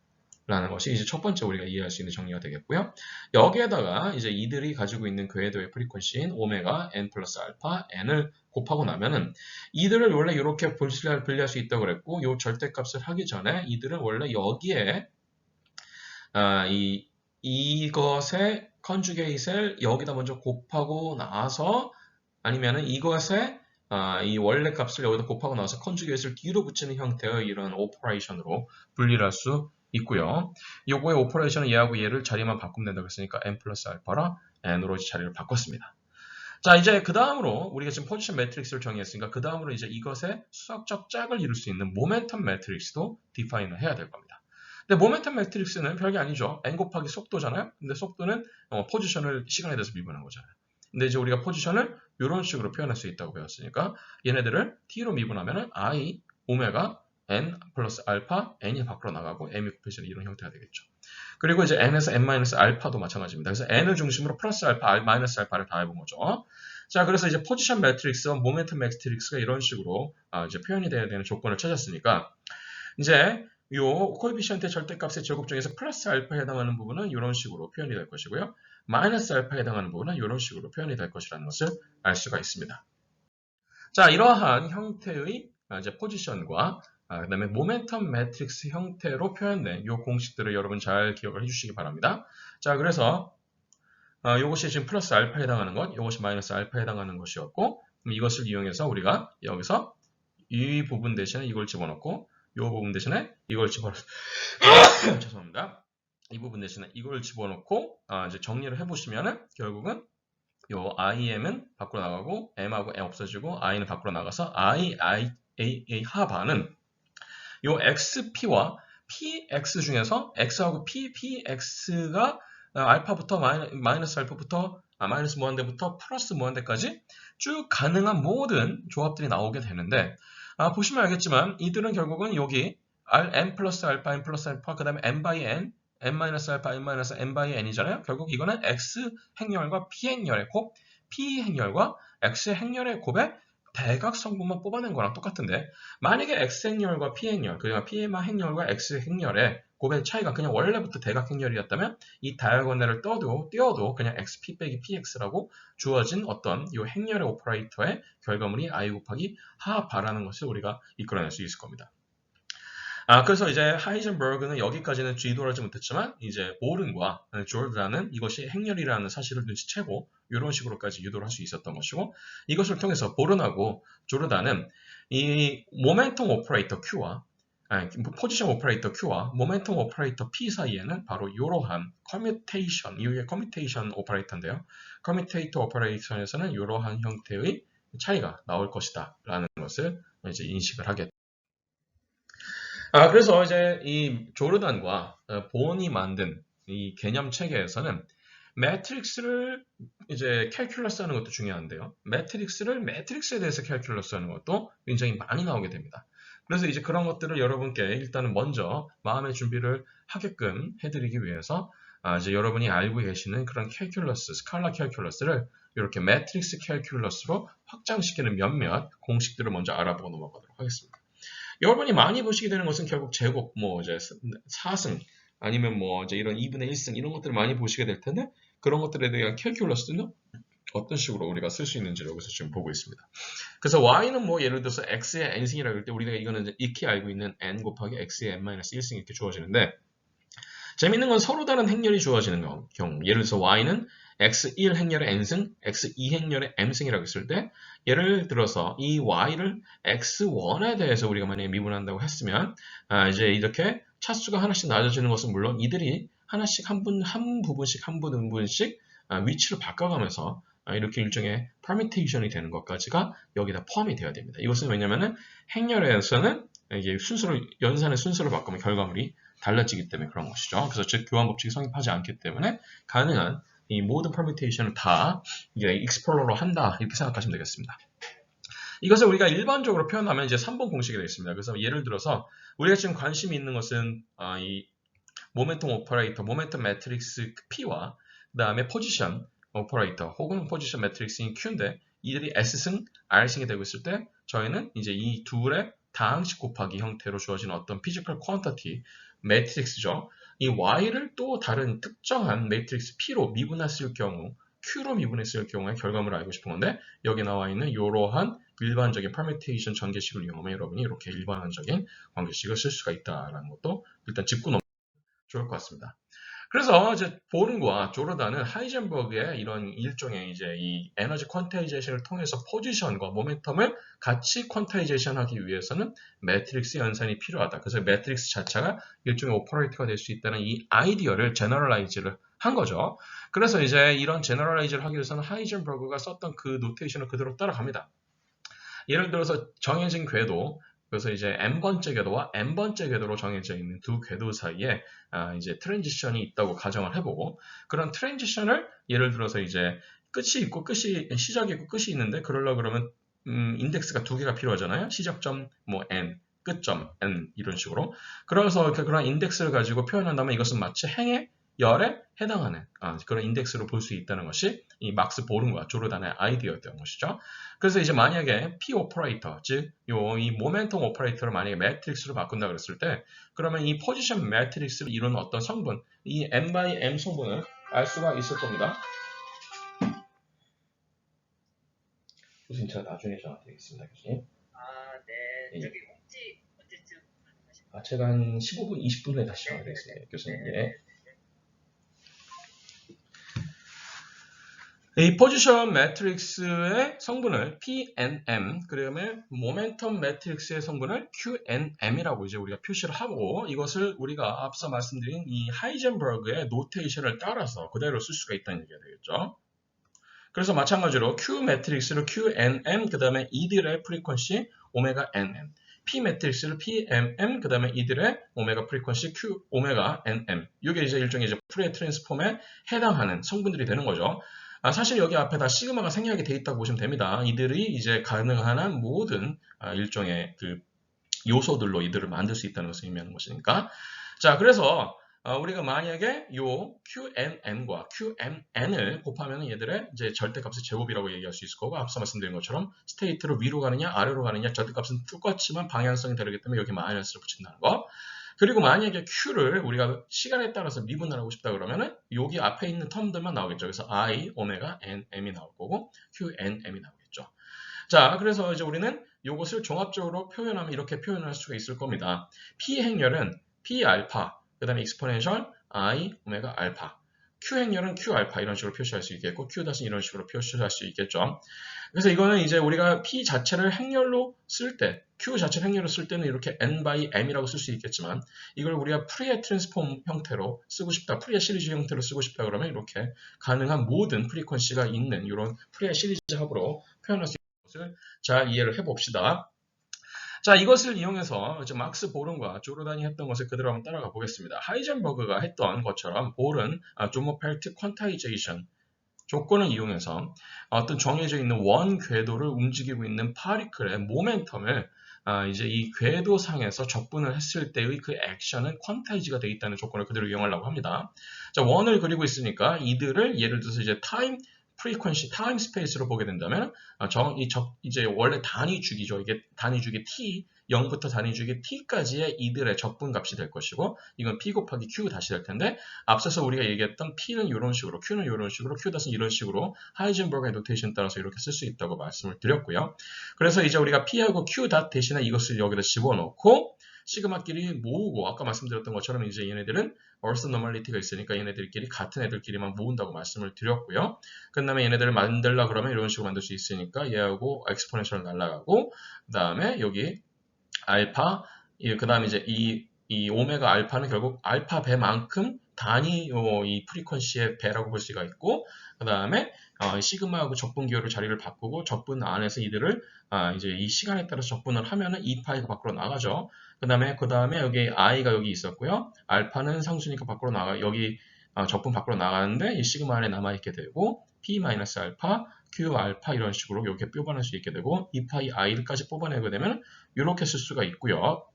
라는 것이 이제 첫 번째 우리가 이해할 수 있는 정리가 되겠고요. 여기에다가 이제 이들이 가지고 있는 그 궤도의 프리퀀시인 오메가 n 플러스 알파 n을 곱하고 나면은 이들을 원래 이렇게 분리할 수 있다고 그랬고 요 절대값을 하기 전에 이들은 원래 여기에 이것의 컨주게이트를 여기다 먼저 곱하고 나서 아니면은 이것의 이 원래 값을 여기다 곱하고 나서 컨주게이트를 뒤로 붙이는 형태의 이런 오퍼레이션으로 분리를 할 수 있고요. 요거의 오퍼레이션은 얘하고 얘를 자리만 바꾸면 된다고 했으니까 n 플러스 알파라 n으로 자리를 바꿨습니다. 자, 이제 그 다음으로 우리가 지금 포지션 매트릭스를 정의했으니까 그 다음으로 이제 이것의 수학적 짝을 이룰 수 있는 모멘텀 매트릭스도 디파인을 해야 될 겁니다. 근데 모멘텀 매트릭스는 별게 아니죠. n 곱하기 속도잖아요. 근데 속도는 포지션을 시간에 대해서 미분한 거잖아요. 근데 이제 우리가 포지션을 이런 식으로 표현할 수 있다고 배웠으니까 얘네들을 t로 미분하면은 i 오메가 n 플러스 알파 n이 밖으로 나가고 m이 곱해지는 이런 형태가 되겠죠. 그리고 이제 n에서 n 마이너스 알파도 마찬가지입니다. 그래서 n을 중심으로 플러스 알파, 마이너스 알파를 다 해본 거죠. 자, 그래서 이제 포지션 매트릭스와 모멘텀 매트릭스가 이런 식으로 이제 표현이 돼야 되는 조건을 찾았으니까 이제 요 코에피시언트의 절대값의 제곱 중에서 플러스 알파에 해당하는 부분은 이런 식으로 표현이 될 것이고요. 마이너스 알파에 해당하는 부분은 이런 식으로 표현이 될 것이라는 것을 알 수가 있습니다. 자, 이러한 형태의 이제 포지션과 그다음에 모멘텀 매트릭스 형태로 표현된 이 공식들을 여러분 잘 기억을 해주시기 바랍니다. 자, 그래서 이것이 지금 플러스 알파에 해당하는 것, 이것이 마이너스 알파에 해당하는 것이었고, 이것을 이용해서 우리가 여기서 이 부분 대신에 이걸 집어넣고, 이 부분 대신에 이걸 죄송합니다. 이 부분 대신에 이걸 집어넣고 이제 정리를 해보시면은 결국은 요 im은 밖으로 나가고 m하고 m 없어지고 i는 밖으로 나가서 a 하반은 요 xp와 px 중에서 x하고 px가 알파부터 마이너스 알파부터 마이너스 무한대부터 플러스 무한대까지 쭉 가능한 모든 조합들이 나오게 되는데 보시면 알겠지만 이들은 결국은 여기 n 플러스 알파, n 플러스 알파, 그 다음에 n by n, n 마이너스 알파, n 마이너스 n by n이잖아요. 결국 이거는 x 행렬과 p 행렬의 곱, p 행렬과 x 행렬의 곱의 대각 성분만 뽑아낸 거랑 똑같은데 만약에 x 행렬과 p 행렬, 그러니까 p 행렬과 x 행렬의 곱의 차이가 그냥 원래부터 대각 행렬이었다면 이 다이아고널을 띄워도 그냥 xp 빼기 px라고 주어진 어떤 이 행렬의 오퍼레이터의 결과물이 i 곱하기 하바라는 것을 우리가 이끌어낼 수 있을 겁니다. 그래서 이제 하이젠버그는 여기까지는 뒤돌아지 못했지만 이제 보른과 조르단은 이것이 행렬이라는 사실을 눈치채고 이런 식으로까지 유도를 할 수 있었던 것이고 이것을 통해서 보른하고 조르단은 이 모멘텀 오퍼레이터 Q와 포지션 오퍼레이터 Q와 모멘텀 오퍼레이터 P 사이에는 바로 이러한 커뮤테이션, 이게 커뮤테이션 오퍼레이터인데요. 커뮤테이터 오퍼레이션에서는 이러한 형태의 차이가 나올 것이다 라는 것을 이제 인식을 하게 됩니다. 그래서 이제 이 조르단과 본이 만든 이 개념 체계에서는 매트릭스를 이제 캘큘러스 하는 것도 중요한데요. 매트릭스에 대해서 캘큘러스 하는 것도 굉장히 많이 나오게 됩니다. 그래서 이제 그런 것들을 여러분께 일단은 먼저 마음의 준비를 하게끔 해드리기 위해서 이제 여러분이 알고 계시는 그런 캘큘러스, 스칼라 캘큘러스를 이렇게 매트릭스 캘큘러스로 확장시키는 몇몇 공식들을 먼저 알아보고 넘어가도록 하겠습니다. 여러분이 많이 보시게 되는 것은 결국 제곱, 뭐 이제 4승 아니면 뭐 이제 이런 2분의 1승 이런 것들을 많이 보시게 될 텐데 그런 것들에 대한 캘큘러스는 어떤 식으로 우리가 쓸 수 있는지를 여기서 지금 보고 있습니다. 그래서 y는 뭐 예를 들어서 x의 n승이라고 할 때 우리가 이거는 이제 익히 알고 있는 n 곱하기 x의 n-1승 이렇게 주어지는데 재밌는 건 서로 다른 행렬이 주어지는 경우 예를 들어서 y는 x1 행렬의 n승, x2 행렬의 m승이라고 했을 때 예를 들어서 이 y를 x1에 대해서 우리가 만약에 미분한다고 했으면 이제 이렇게 차수가 하나씩 낮아지는 것은 물론 이들이 하나씩 한 부분씩 위치를 바꿔가면서 이렇게 일종의 퍼미테이션이 되는 것까지가 여기다 포함이 되어야 됩니다. 이것은 왜냐하면 행렬에서는 이게 연산의 순서를 바꾸면 결과물이 달라지기 때문에 그런 것이죠. 그래서 즉 교환 법칙이 성립하지 않기 때문에 가능한 이 모든 퍼뮤테이션을 다 이제 익스플로러로 한다 이렇게 생각하시면 되겠습니다. 이것을 우리가 일반적으로 표현하면 이제 3번 공식이 되겠습니다. 그래서 예를 들어서 우리가 지금 관심이 있는 것은 이 모멘텀 오퍼레이터, 모멘텀 매트릭스 P와 그 다음에 포지션 오퍼레이터 혹은 포지션 매트릭스인 Q인데 이들이 S승, R승이 되고 있을 때 저희는 이제 이 둘의 다항식 곱하기 형태로 주어진 어떤 피지컬 퀀터티 매트릭스죠. 이 y를 또 다른 특정한 매트릭스 p로 미분했을 경우 q로 미분했을 경우의 결과물을 알고 싶은 건데 여기 나와 있는 이러한 일반적인 퍼뮤테이션 전개식을 이용하면 여러분이 이렇게 일반적인 관계식을 쓸 수가 있다라는 것도 일단 짚고 넘으면 좋을 것 같습니다. 그래서 이제 보른과 조르단은 하이젠버그의 이런 일종의 이제 이 에너지 퀀타이제이션을 통해서 포지션과 모멘텀을 같이 퀀타이제이션하기 위해서는 매트릭스 연산이 필요하다. 그래서 매트릭스 자체가 일종의 오퍼레이터가 될 수 있다는 이 아이디어를 제너럴라이즈를 한 거죠. 그래서 이제 이런 제너럴라이즈를 하기 위해서는 하이젠버그가 썼던 그 노테이션을 그대로 따라갑니다. 예를 들어서 정해진 궤도, 그래서 이제 n번째 궤도와 n번째 궤도로 정해져 있는 두 궤도 사이에 이제 트랜지션이 있다고 가정을 해보고 그런 트랜지션을 예를 들어서 이제 끝이 있고 시작이 있고 끝이 있는데 그러려고 그러면 인덱스가 두 개가 필요하잖아요. 시작점 뭐 n, 끝점 n 이런 식으로. 그래서 그런 인덱스를 가지고 표현한다면 이것은 마치 행의 열에 해당하는 그런 인덱스로 볼 수 있다는 것이 이 막스 보른과 조르단의 아이디어였던 것이죠. 그래서 이제 만약에 P 오퍼레이터, 즉 이 모멘텀 오퍼레이터를 만약에 매트릭스로 바꾼다 그랬을 때 그러면 이 포지션 매트릭스를 이루는 어떤 성분, 이 m by m 성분을 알 수가 있을 겁니다. 교수님 제가 나중에 전화드리겠습니다, 교수님. 네. 저기 혹시 언제쯤 가능하실까요? 제가 한 15분, 20분 후에 다시 전화드리겠습니다, 교수님. 예. 이 포지션 매트릭스의 성분을 PNM, 그다음에 모멘텀 매트릭스의 성분을 QNM이라고 이제 우리가 표시를 하고 이것을 우리가 앞서 말씀드린 이 하이젠버그의 노테이션을 따라서 그대로 쓸 수가 있다는 얘기가 되겠죠. 그래서 마찬가지로 Q 매트릭스를 QNM, 그 다음에 이들의 프리퀀시 오메가 NM, P 매트릭스를 PMM, 그 다음에 이들의 오메가 프리퀀시 Q 오메가 NM. 이게 이제 일종의 이제 프레 트랜스폼에 해당하는 성분들이 되는 거죠. 사실 여기 앞에 다 시그마가 생략이 돼 있다고 보시면 됩니다. 이들이 이제 가능한 한 모든 일종의 그 요소들로 이들을 만들 수 있다는 것을 의미하는 것이니까. 자, 그래서 우리가 만약에 요 QNN과 QMN을 곱하면 얘들의 이제 절대값의 제곱이라고 얘기할 수 있을 거고 앞서 말씀드린 것처럼 스테이트로 위로 가느냐 아래로 가느냐 절대값은 똑같지만 방향성이 다르기 때문에 여기 마이너스를 붙인다는 거. 그리고 만약에 Q를 우리가 시간에 따라서 미분을 하고 싶다 그러면은 여기 앞에 있는 텀들만 나오겠죠. 그래서 I, 오메가, N, M이 나올 거고 QNM이 나오겠죠. 자, 그래서 이제 우리는 이것을 종합적으로 표현하면 이렇게 표현할 수가 있을 겁니다. P 행렬은 P 알파, 그 다음에 익스포넨셜 I, 오메가 알파. Q 행렬은 Q 알파 이런 식으로 표시할 수 있겠고 Q 다시 이런 식으로 표시할 수 있겠죠. 그래서 이거는 이제 우리가 P 자체를 행렬로 쓸 때, Q 자체를 행렬로 쓸 때는 이렇게 N by M이라고 쓸 수 있겠지만 이걸 우리가 프리에 트랜스폼 형태로 쓰고 싶다, 프리에 시리즈 형태로 쓰고 싶다 그러면 이렇게 가능한 모든 프리퀀시가 있는 이런 프리에 시리즈 합으로 표현할 수 있는 것을 잘 이해를 해봅시다. 자, 이것을 이용해서 이제 막스 보른과 조르단이 했던 것을 그대로 한번 따라가 보겠습니다. 하이젠버그가 했던 것처럼 볼은 조모펠트 퀀타이제이션 조건을 이용해서 어떤 정해져 있는 원 궤도를 움직이고 있는 파리클의 모멘텀을 이제 이 궤도상에서 적분을 했을 때의 그 액션은 퀀타이즈가 되어 있다는 조건을 그대로 이용하려고 합니다. 자, 원을 그리고 있으니까 이들을 예를 들어서 이제 타임 프리퀀시, 타임 스페이스로 보게 된다면 이제 원래 단위 주기죠. 이게 단위 주기 t 0부터 단위 주기 t까지의 이들의 적분 값이 될 것이고 이건 p 곱하기 q 다시 될 텐데 앞서서 우리가 얘기했던 p는 이런 식으로 q는 이런 식으로 q 다시 이런 식으로 하이젠버그의 노테이션 따라서 이렇게 쓸 수 있다고 말씀을 드렸고요. 그래서 이제 우리가 p하고 q 닷 대신에 이것을 여기다 집어넣고 시그마끼리 모으고 아까 말씀드렸던 것처럼 이제 얘네들은 얼스 노멀리티가 있으니까 얘네들끼리 같은 애들끼리만 모은다고 말씀을 드렸고요. 그 다음에 얘네들을 만들라 그러면 이런 식으로 만들 수 있으니까 얘하고 엑스포넨셜 날라가고 그 다음에 여기 알파 그 다음에 이제 이 오메가 알파는 결국 알파 배만큼 단위 이 프리퀀시의 배라고 볼 수가 있고 그 다음에 시그마하고 적분 기호를 자리를 바꾸고 적분 안에서 이들을 이제 이 시간에 따라서 적분을 하면은 2파이가 밖으로 나가죠. 그 다음에 여기 i가 여기 있었고요. 알파는 상수니까 밖으로 나가 여기 적분 밖으로 나가는데 이 시그마 안에 남아있게 되고 p-알파, q-알파 이런 식으로 이렇게 뽑아낼 수 있게 되고 2파이 i까지 뽑아내게 되면 이렇게 쓸 수가 있고요.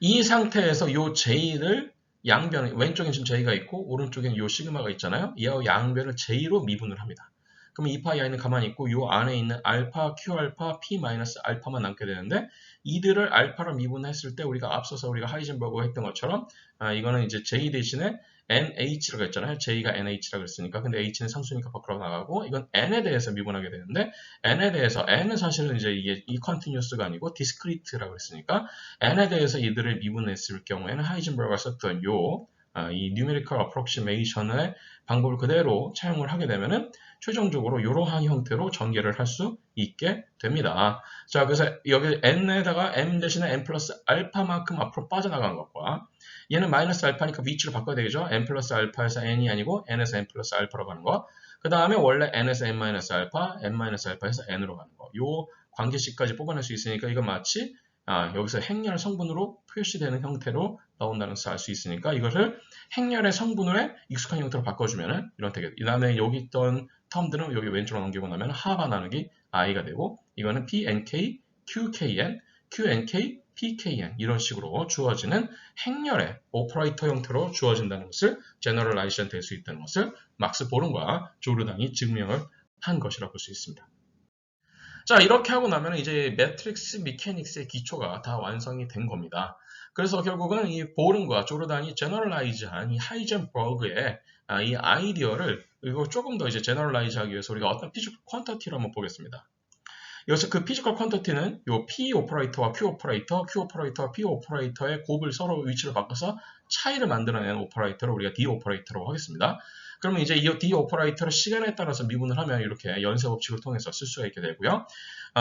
이 상태에서 요 j를 양변 왼쪽엔 지금 j가 있고 오른쪽엔 요 시그마가 있잖아요. 이 양변을 j로 미분을 합니다. 그러면 2파이 i는 가만히 있고 요 안에 있는 알파, q 알파, p 마이너스 알파만 남게 되는데 이들을 알파로 미분했을 때 우리가 앞서서 우리가 하이젠버그가 했던 것처럼 이거는 이제 j 대신에 NH라고 했잖아요. J가 NH라고 했으니까. 근데 H는 상수니까 밖으로 나가고, 이건 N에 대해서 미분하게 되는데, N에 대해서, N은 사실은 이제 이게 이 컨티뉴스가 아니고 디스크리트라고 했으니까, N에 대해서 이들을 미분했을 경우에는 하이젠버그가 썼던 이 numerical approximation의 방법을 그대로 차용을 하게 되면은, 최종적으로 이러한 형태로 전개를 할 수 있게 됩니다. 자, 그래서 여기 N에다가 M 대신에 N 플러스 알파만큼 앞으로 빠져나간 것과, 얘는 마이너스 알파니까 위치를 바꿔야 되겠죠. n 플러스 알파에서 n이 아니고 n에서 n 플러스 알파로 가는 거. 그 다음에 원래 n에서 n 마이너스 알파, n 마이너스 알파에서 n으로 가는 거. 요 관계식까지 뽑아낼 수 있으니까 이건 마치 여기서 행렬 성분으로 표시되는 형태로 나온다는 것을 알 수 있으니까 이것을 행렬의 성분을 익숙한 형태로 바꿔주면은 이런 되겠죠. 이 다음에 여기 있던 텀들은 여기 왼쪽으로 넘기고 나면 하바 나누기 i가 되고 이거는 p, n, k, q, k, n, q, n, k, pkn 이런 식으로 주어지는 행렬의 오퍼레이터 형태로 주어진다는 것을 제너럴라이제이션 될 수 있다는 것을 막스 보름과 조르단이 증명을 한 것이라고 볼 수 있습니다. 자, 이렇게 하고 나면 이제 매트릭스 미케닉스의 기초가 다 완성이 된 겁니다. 그래서 결국은 이 보름과 조르단이 제너럴라이즈한 이 하이젠버그의 이 아이디어를 이거 조금 더 이제 제너럴라이즈하기 위해서 우리가 어떤 피지컬 퀀터티를 한번 보겠습니다. 여기서 그 피지컬 퀀터티는 요 P 오퍼레이터와 Q 오퍼레이터, Q 오퍼레이터와 P 오퍼레이터의 곱을 서로 위치를 바꿔서 차이를 만들어내는 오퍼레이터를 우리가 D 오퍼레이터라고 하겠습니다. 그러면 이제 이 D 오퍼레이터를 시간에 따라서 미분을 하면 이렇게 연쇄 법칙을 통해서 쓸 수가 있게 되고요.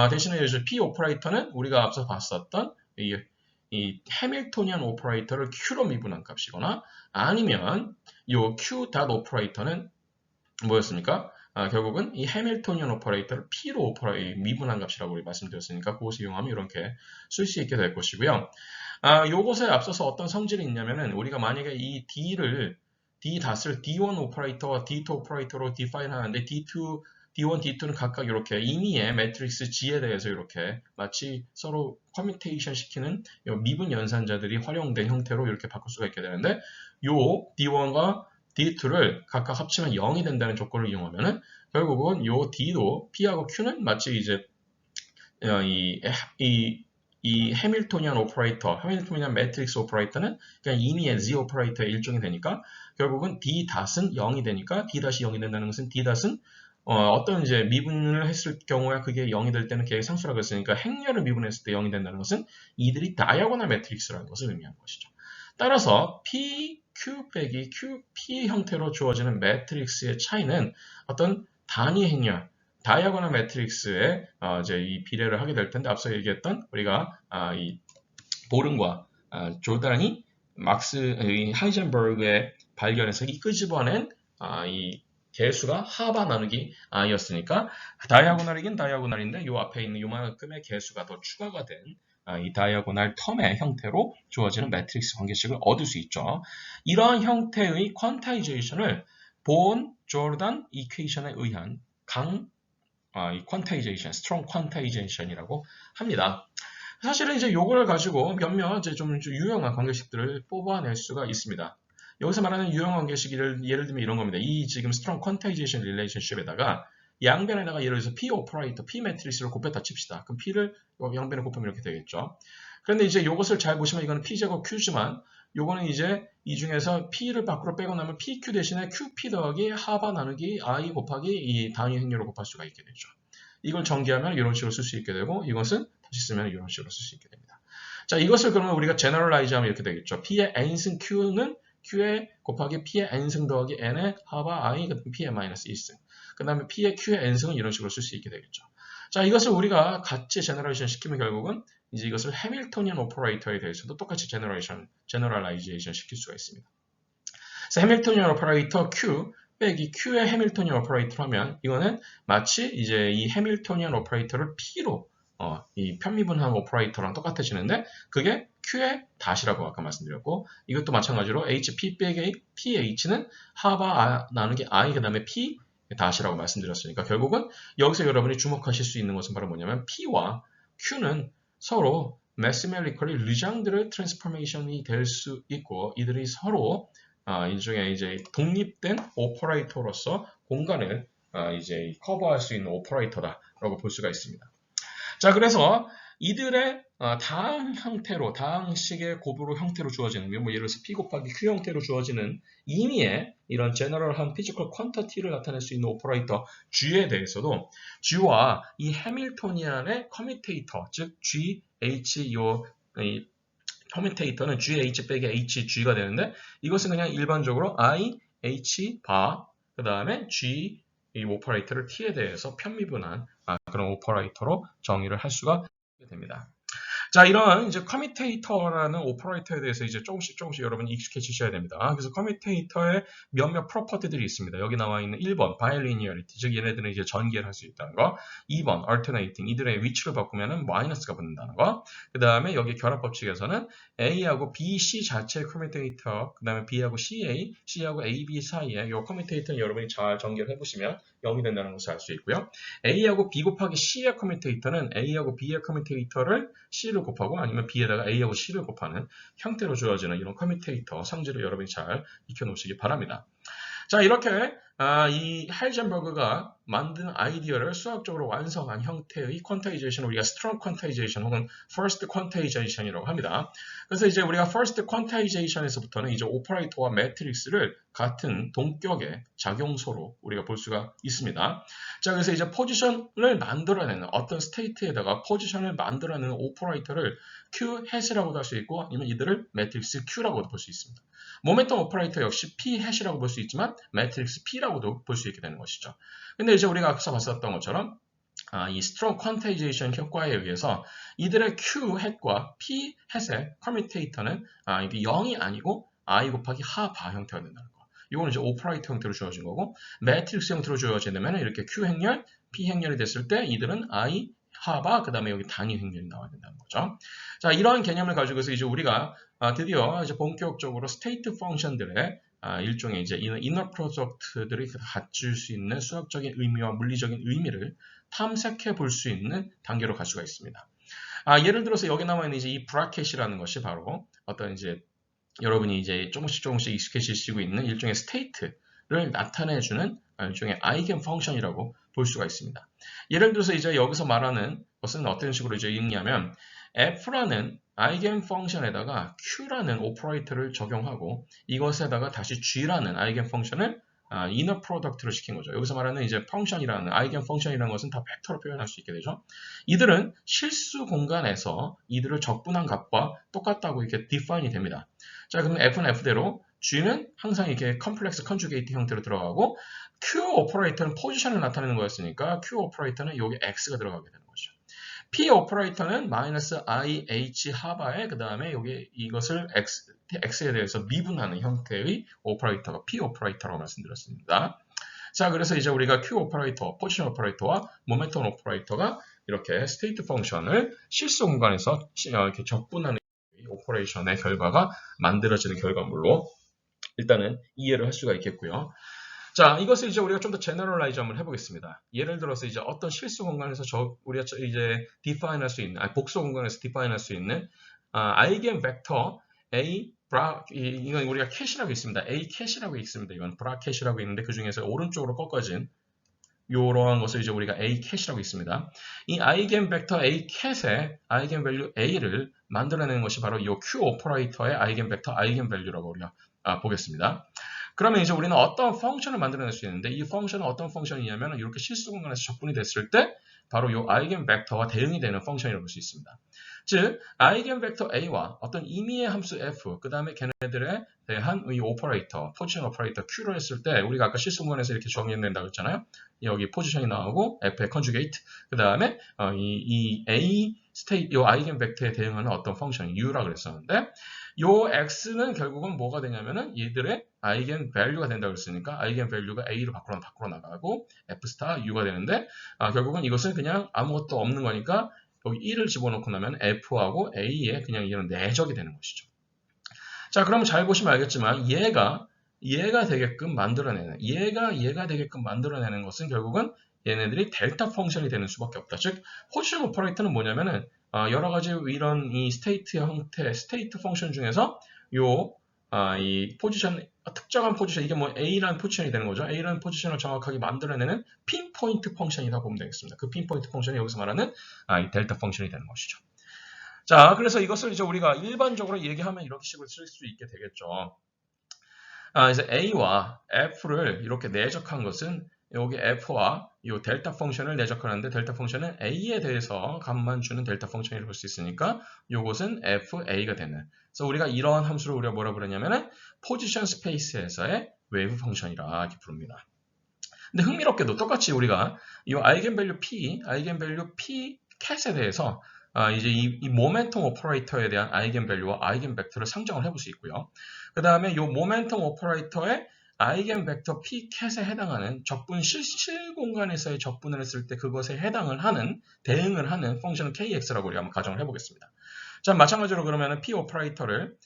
대신에 이제 P 오퍼레이터는 우리가 앞서 봤었던 이 해밀토니안 오퍼레이터를 Q로 미분한 값이거나 아니면 요 Q 닷 오퍼레이터는 뭐였습니까? 결국은 이 해밀토니안 오퍼레이터를 P로 미분한 값이라고 우리 말씀드렸으니까 그것을 이용하면 이렇게 쓸 수 있게 될 것이고요. 요것에 앞서서 어떤 성질이 있냐면은 우리가 만약에 이 D 닷을 D1 오퍼레이터와 D2 오퍼레이터로 디파인 하는데 D1, D2는 각각 이렇게 임의의 매트릭스 G에 대해서 이렇게 마치 서로 커뮤테이션 시키는 미분 연산자들이 활용된 형태로 이렇게 바꿀 수가 있게 되는데 요 D1과 D2를 각각 합치면 0이 된다는 조건을 이용하면은 결국은 요 D도 P하고 Q는 마치 이제 이 해밀토니안 오퍼레이터, 해밀토니안 매트릭스 오퍼레이터는 그냥 임의의 Z 오퍼레이터의 일종이 되니까 결국은 D 닷은 0이 되니까 D 닷이 0이 된다는 것은 D 닷은 어떤 이제 미분을 했을 경우에 그게 0이 될 때는 계획 상수라고 했으니까 행렬을 미분했을 때 0이 된다는 것은 이들이 다이아고널 매트릭스라는 것을 의미하는 것이죠. 따라서 P, Q 빼기 Q, P 형태로 주어지는 매트릭스의 차이는 어떤 단위 행렬, 다이아고널 매트릭스에 이제 이 비례를 하게 될 텐데 앞서 얘기했던 우리가 이 보름과 조단이 하이젠버그의 발견에서 이 끄집어낸 이 개수가 하바 나누기 i였으니까 다이아고널이긴 다이아고널인데 요 앞에 있는 요만큼의 개수가 더 추가가 된 이 다이아고널 텀의 형태로 주어지는 매트릭스 관계식을 얻을 수 있죠. 이러한 형태의 퀀타이제이션을 본 조르단 이퀘이션에 의한 이 퀀타이제이션, 스트롱 퀀타이제이션이라고 합니다. 사실은 이제 요거를 가지고 몇몇 이제 좀 유용한 관계식들을 뽑아낼 수가 있습니다. 여기서 말하는 유용한 관계식을 예를 들면 이런 겁니다. 이 지금 스트롱 퀀타이제이션 릴레이션십에다가 양변에다가 예를 들어서 P 오퍼레이터, P 매트릭스를 곱했다 칩시다. 그럼 P를 양변에 곱하면 이렇게 되겠죠. 그런데 이제 이것을 잘 보시면 이거는 P제곱 Q지만 요거는 이제 이 중에서 P를 밖으로 빼고 나면 PQ 대신에 QP 더하기 하바 나누기 I 곱하기 이 단위 행렬을 곱할 수가 있게 되죠. 이걸 전개하면 이런 식으로 쓸 수 있게 되고 이것은 다시 쓰면 이런 식으로 쓸 수 있게 됩니다. 자, 이것을 그러면 우리가 제너럴라이즈 하면 이렇게 되겠죠. P의 n승 Q는 Q에 곱하기 P의 n승 더하기 n의 하바 I P의 마이너스 1승. 그 다음에 P의 Q의 n승은 이런 식으로 쓸 수 있게 되겠죠. 자, 이것을 우리가 같이 제너레이션 시키면 결국은 이제 이것을 해밀토니안 오퍼레이터에 대해서도 똑같이 제너럴라이제이션 시킬 수가 있습니다. 그래서 해밀토니안 오퍼레이터 Q 빼기 Q의 해밀토니안 오퍼레이터로 하면 이거는 마치 이제 이 해밀토니안 오퍼레이터를 P로 이 편미분한 오퍼레이터랑 똑같아지는데 그게 Q의 닷이라고 아까 말씀드렸고 이것도 마찬가지로 HP 빼기 PH는 하바 나누기 I 그 다음에 P 닷이라고 말씀드렸으니까 결국은 여기서 여러분이 주목하실 수 있는 것은 바로 뭐냐면 P와 Q는 서로 매스메리컬리 르장드르 트랜스포메이션이 될 수 있고 이들이 서로 일종의 이제 독립된 오퍼레이터로서 공간을 이제 커버할 수 있는 오퍼레이터다라고 볼 수가 있습니다. 자, 그래서 이들의 다항 형태로, 다항식의 곱으로 형태로 주어지는, 뭐 예를 들어서 P 곱하기 Q 형태로 주어지는 임의의 이런 제너럴한 피지컬 퀀터티를 나타낼 수 있는 오퍼레이터 G에 대해서도 G와 이 해밀토니안의 커뮤테이터, 즉 GH 이 커뮤테이터는 GH 빼기 HG가 되는데 이것은 그냥 일반적으로 I, H 바, 그 다음에 G 이 오퍼레이터를 T에 대해서 편미분한 그런 오퍼레이터로 정의를 할 수가 됩니다. 자, 이런 이제 커뮤테이터라는 오퍼레이터에 대해서 이제 조금씩 여러분이 익숙해지셔야 됩니다. 그래서 커뮤테이터의 몇몇 프로퍼티들이 있습니다. 여기 나와 있는 1번 바이리니어리티, 즉 얘네들은 이제 전개를 할 수 있다는 거. 2번 alternating, 이들의 위치를 바꾸면은 마이너스가 붙는다는 거. 그 다음에 여기 결합 법칙에서는 A하고 B, C 자체의 커뮤테이터, 그 다음에 B하고 CA, C하고 A, B 사이에 이 커뮤테이터는 여러분이 잘 전개를 해보시면 0이 된다는 것을 알 수 있고요. A하고 B 곱하기 C의 커뮤테이터는 A하고 B의 커뮤테이터를 C를 곱하고 아니면 B에다가 A하고 C를 곱하는 형태로 주어지는 이런 커뮤테이터 성질을 여러분이 잘 익혀놓으시기 바랍니다. 자, 이렇게 이 하이젠버그가 만든 아이디어를 수학적으로 완성한 형태의 퀀타이제이션을 우리가 스트롱 퀀타이제이션 혹은 퍼스트 퀀타이제이션이라고 합니다. 그래서 이제 우리가 퍼스트 퀀타이제이션에서부터는 이제 오퍼레이터와 매트릭스를 같은 동격의 작용소로 우리가 볼 수가 있습니다. 자, 그래서 이제 포지션을 만들어내는 어떤 스테이트에다가 포지션을 만들어내는 오퍼레이터를 Q 햇이라고도 할 수 있고 아니면 이들을 매트릭스 Q라고도 볼 수 있습니다. 모멘텀 오퍼레이터 역시 P 햇이라고 볼 수 있지만 매트릭스 P라고도 볼 수 있게 되는 것이죠. 근데 이제 우리가 앞서 봤었던 것처럼 이 스트롱 퀀타이제이션 효과에 의해서 이들의 Q 햇과 P 햇의 커뮤테이터는 이게 0이 아니고 I 곱하기 하 바 형태가 된다는 거. 이거는 이제 오퍼레이터 형태로 주어진 거고 매트릭스 형태로 주어지면 이렇게 Q 행렬, P 행렬이 됐을 때 이들은 I 하바, 그 다음에 여기 단위 행렬이 나와야 된다는 거죠. 자, 이러한 개념을 가지고서 이제 우리가 드디어 이제 본격적으로 스테이트 펑션들의 일종의 이제 이너 프로덕트들이 갖출 수 있는 수학적인 의미와 물리적인 의미를 탐색해 볼 수 있는 단계로 갈 수가 있습니다. 예를 들어서 여기 나와 있는 이제 이 브라켓이라는 것이 바로 어떤 이제 여러분이 이제 조금씩 익숙해지시고 있는 일종의 스테이트를 나타내주는 일종의 아이겐 펑션이라고 볼 수가 있습니다. 예를 들어서 이제 여기서 말하는 것은 어떤 식으로 이제 읽냐면 F라는 아이겐 펑션에다가 Q라는 오퍼레이터를 적용하고 이것에다가 다시 G라는 아이겐 펑션을 이너 프로덕트를 시킨 거죠. 여기서 말하는 이제 펑션이라는 아이겐 펑션이라는 것은 다 벡터로 표현할 수 있게 되죠. 이들은 실수 공간에서 이들을 적분한 값과 똑같다고 이렇게 디파인이 됩니다. 자, 그럼 F는 F대로 G는 항상 이렇게 컴플렉스 컨주게이트 형태로 들어가고 Q 오퍼레이터는 포지션을 나타내는 거였으니까 Q 오퍼레이터는 여기 X가 들어가게 되는 거죠. P 오퍼레이터는 마이너스 I, H 하바에 그 다음에 여기 이것을 X에 대해서 미분하는 형태의 오퍼레이터가 P 오퍼레이터라고 말씀드렸습니다. 자, 그래서 이제 우리가 Q 오퍼레이터, 포지션 오퍼레이터와 모멘텀 오퍼레이터가 이렇게 스테이트 펑션을 실수 공간에서 이렇게 적분하는 오퍼레이션의 결과가 만들어지는 결과물로 일단은 이해를 할 수가 있겠고요. 자, 이것을 이제 우리가 좀 더 제너럴라이즈 한번 해보겠습니다. 예를 들어서 이제 어떤 실수 공간에서 우리가 이제 디파인 할 수 있는, 복수 공간에서 디파인 할 수 있는, 아이겐 벡터 A, 이건 우리가 캣이라고 있습니다. A 캣이라고 있습니다. 이건 브라켓이라고 있는데 그 중에서 오른쪽으로 꺾어진 이러한 것을 이제 우리가 A 캣이라고 있습니다. 이 아이겐 벡터 A 캣의 아이겐 밸류 A를 만들어내는 것이 바로 이 Q 오퍼레이터의 아이겐 벡터 아이겐 밸류라고 우리가 보겠습니다. 그러면 이제 우리는 어떤 펑션을 만들어낼 수 있는데 이 펑션은 어떤 펑션이냐면 이렇게 실수 공간에서 적분이 됐을 때 바로 이 아이겐 벡터와 대응이 되는 펑션이라고 볼 수 있습니다. 즉 아이겐 벡터 A와 어떤 임의의 함수 F 그 다음에 걔네들에 대한 이 오퍼레이터, 포지션 오퍼레이터 Q를 했을 때 우리가 아까 실수 공간에서 이렇게 정의된다고 했잖아요. 여기 포지션이 나오고 F의 컨주게이트 그 다음에 이 A 스테이트, 이 아이겐 벡터에 대응하는 어떤 펑션 U라고 그랬었는데 요 X는 결국은 뭐가 되냐면은 얘들의 아이겐 밸류가 된다고 했으니까 아이겐 밸류가 A로 밖으로 나가고 F 스타 U가 되는데 결국은 이것은 그냥 아무것도 없는 거니까 여기 1을 집어넣고 나면 F하고 A에 그냥 얘는 내적이 되는 것이죠. 자, 그러면 잘 보시면 알겠지만 얘가 되게끔 만들어내는 얘가 되게끔 만들어내는 것은 결국은 얘네들이 델타 펑션이 되는 수밖에 없다. 즉 포지션 오퍼레이터는 뭐냐면은 여러 가지 이런 이 스테이트 형태, 스테이트 펑션 중에서 요 이 포지션, 특정한 포지션, 이게 뭐 A라는 포지션이 되는 거죠. A라는 포지션을 정확하게 만들어내는 핀포인트 펑션이라고 보면 되겠습니다. 그 핀포인트 펑션이 여기서 말하는 이 델타 펑션이 되는 것이죠. 자, 그래서 이것을 이제 우리가 일반적으로 얘기하면 이렇게 식으로 쓸 수 있게 되겠죠. 그래서 A와 F를 이렇게 내적한 것은 여기 F와 이 델타 펑션을 내적하는데 델타 펑션은 A에 대해서 값만 주는 델타 펑션이라고 볼 수 있으니까 이것은 FA가 되는. 그래서 우리가 이러한 함수를 우리가 뭐라 부르냐면은 포지션 스페이스에서의 웨이브 펑션이라 이렇게 부릅니다. 근데 흥미롭게도 똑같이 우리가 이 아이겐밸류 P 캣에 대해서 이제 이 모멘텀 오퍼레이터에 대한 아이겐밸류와 아이겐벡터를 상정을 해볼 수 있고요. 그 다음에 이 모멘텀 오퍼레이터의 아이겐벡터 p 캣에 해당하는 적분 실공간에서의 적분을 했을 때 그것에 대응을 하는 펑션은 kx라고 우리가 한번 가정을 해보겠습니다. 자, 마찬가지로 그러면 p 오퍼레이터를